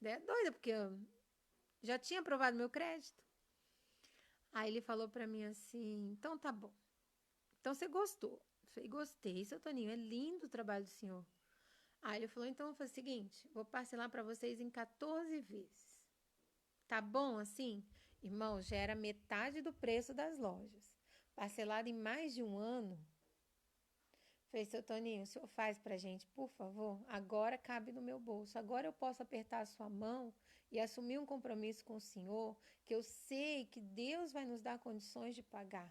É doida, porque eu já tinha aprovado meu crédito. Aí ele falou para mim assim, então tá bom. Então você gostou. Eu falei, gostei, seu Toninho, é lindo o trabalho do senhor. Aí ele falou, então vou fazer o seguinte, vou parcelar para vocês em 14 vezes. Tá bom assim? Irmão, já era metade do preço das lojas. Parcelado em mais de um ano. Falei, seu Toninho, o senhor faz pra gente, por favor? Agora cabe no meu bolso. Agora eu posso apertar a sua mão e assumir um compromisso com o senhor, que eu sei que Deus vai nos dar condições de pagar.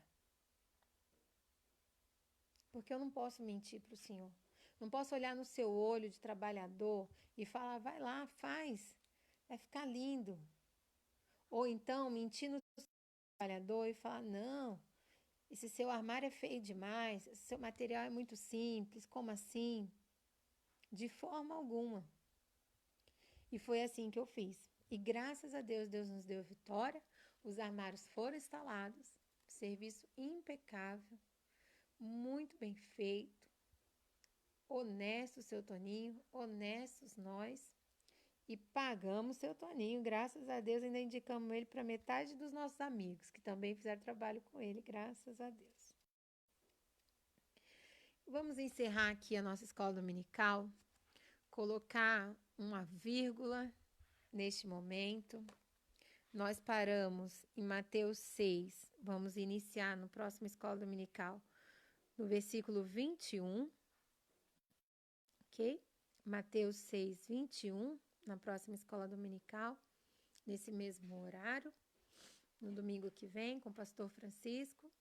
Porque eu não posso mentir para o senhor. Não posso olhar no seu olho de trabalhador e falar, vai lá, faz, vai ficar lindo. Ou então mentir no trabalhador e falar, não, esse seu armário é feio demais, esse seu material é muito simples, como assim? De forma alguma. E foi assim que eu fiz. E graças a Deus, Deus nos deu vitória, os armários foram instalados, serviço impecável, muito bem feito, honesto seu Toninho, honestos nós, e pagamos seu Toninho, graças a Deus, ainda indicamos ele para metade dos nossos amigos, que também fizeram trabalho com ele, graças a Deus. Vamos encerrar aqui a nossa escola dominical, colocar uma vírgula neste momento. Nós paramos em Mateus 6, vamos iniciar no próximo escola dominical, no versículo 21, ok? Mateus 6, 21, na próxima escola dominical, nesse mesmo horário, no domingo que vem, com o pastor Francisco.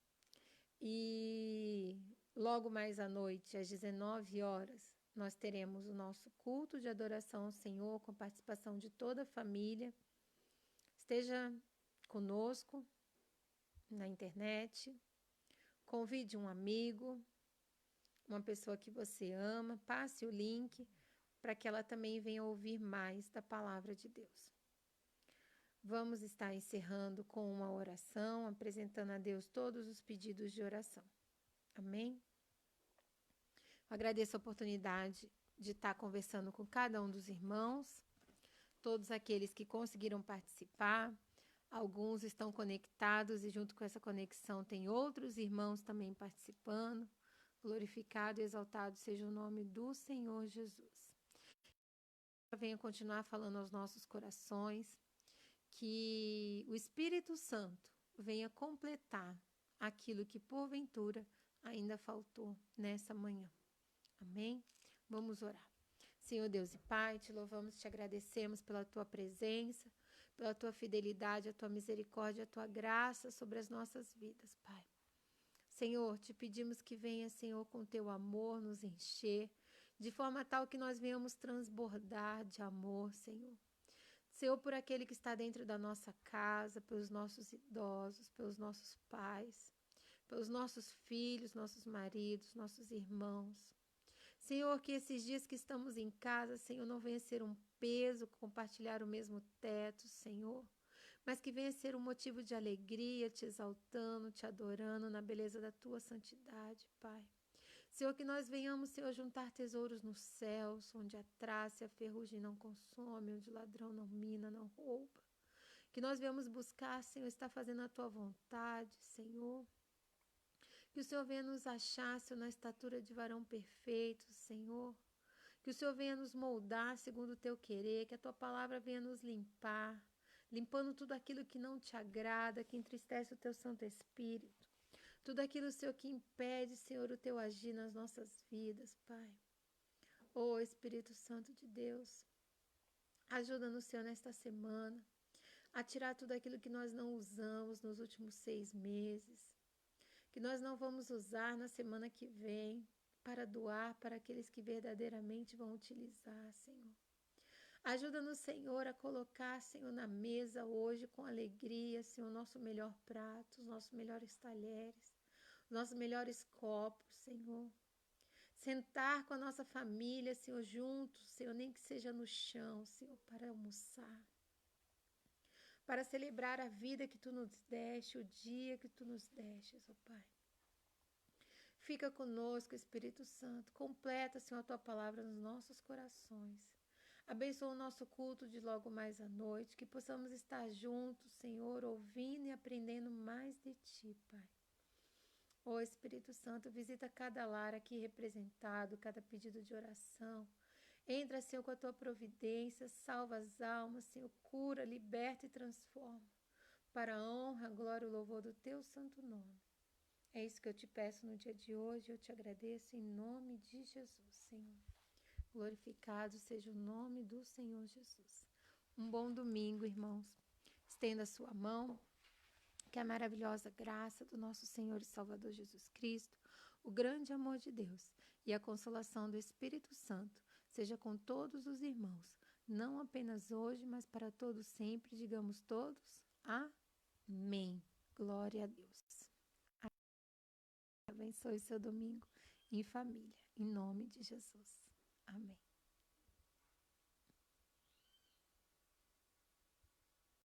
E logo mais à noite, às 19 horas, nós teremos o nosso culto de adoração ao Senhor, com a participação de toda a família. Esteja conosco na internet, convide um amigo, uma pessoa que você ama, passe o link para que ela também venha ouvir mais da palavra de Deus. Vamos estar encerrando com uma oração, apresentando a Deus todos os pedidos de oração. Amém? Agradeço a oportunidade de estar conversando com cada um dos irmãos, todos aqueles que conseguiram participar. Alguns estão conectados e junto com essa conexão tem outros irmãos também participando. Glorificado e exaltado seja o nome do Senhor Jesus. Venha continuar falando aos nossos corações, que o Espírito Santo venha completar aquilo que porventura ainda faltou nessa manhã. Amém? Vamos orar. Senhor Deus e Pai, te louvamos, te agradecemos pela tua presença, pela tua fidelidade, a tua misericórdia, a tua graça sobre as nossas vidas, Pai. Senhor, te pedimos que venha, Senhor, com teu amor nos encher, de forma tal que nós venhamos transbordar de amor, Senhor. Senhor, por aquele que está dentro da nossa casa, pelos nossos idosos, pelos nossos pais, pelos nossos filhos, nossos maridos, nossos irmãos. Senhor, que esses dias que estamos em casa, Senhor, não venha ser um peso compartilhar o mesmo teto, Senhor, mas que venha ser um motivo de alegria, te exaltando, te adorando na beleza da tua santidade, Pai. Senhor, que nós venhamos, Senhor, juntar tesouros nos céus, onde a traça e a ferrugem não consome, onde o ladrão não mina, não rouba. Que nós venhamos buscar, Senhor, estar fazendo a tua vontade, Senhor. Que o Senhor venha nos achar, Senhor, na estatura de varão perfeito, Senhor. Que o Senhor venha nos moldar segundo o teu querer, que a tua palavra venha nos limpar, limpando tudo aquilo que não te agrada, que entristece o teu Santo Espírito. Tudo aquilo, Senhor, que impede, Senhor, o teu agir nas nossas vidas, Pai. Ó Espírito Santo de Deus, ajuda-nos, Senhor, nesta semana, a tirar tudo aquilo que nós não usamos nos últimos 6 meses, que nós não vamos usar na semana que vem, para doar para aqueles que verdadeiramente vão utilizar, Senhor. Ajuda-nos, Senhor, a colocar, Senhor, na mesa hoje com alegria, Senhor, o nosso melhor prato, os nossos melhores talheres, os nossos melhores copos, Senhor. Sentar com a nossa família, Senhor, juntos, Senhor, nem que seja no chão, Senhor, para almoçar. Para celebrar a vida que Tu nos deste, o dia que Tu nos destes, ó Pai. Fica conosco, Espírito Santo. Completa, Senhor, a Tua palavra nos nossos corações. Abençoa o nosso culto de logo mais à noite, que possamos estar juntos, Senhor, ouvindo e aprendendo mais de Ti, Pai. Ó Espírito Santo, visita cada lar aqui representado, cada pedido de oração. Entra, Senhor, com a Tua providência, salva as almas, Senhor, cura, liberta e transforma. Para a honra, a glória e o louvor do Teu santo nome. É isso que eu te peço no dia de hoje, eu te agradeço em nome de Jesus, Senhor. Glorificado seja o nome do Senhor Jesus. Um bom domingo, irmãos. Estenda a sua mão, que a maravilhosa graça do nosso Senhor e Salvador Jesus Cristo, o grande amor de Deus e a consolação do Espírito Santo seja com todos os irmãos, não apenas hoje, mas para todos sempre. Digamos todos, amém. Glória a Deus. Abençoe seu domingo em família, em nome de Jesus. Amém.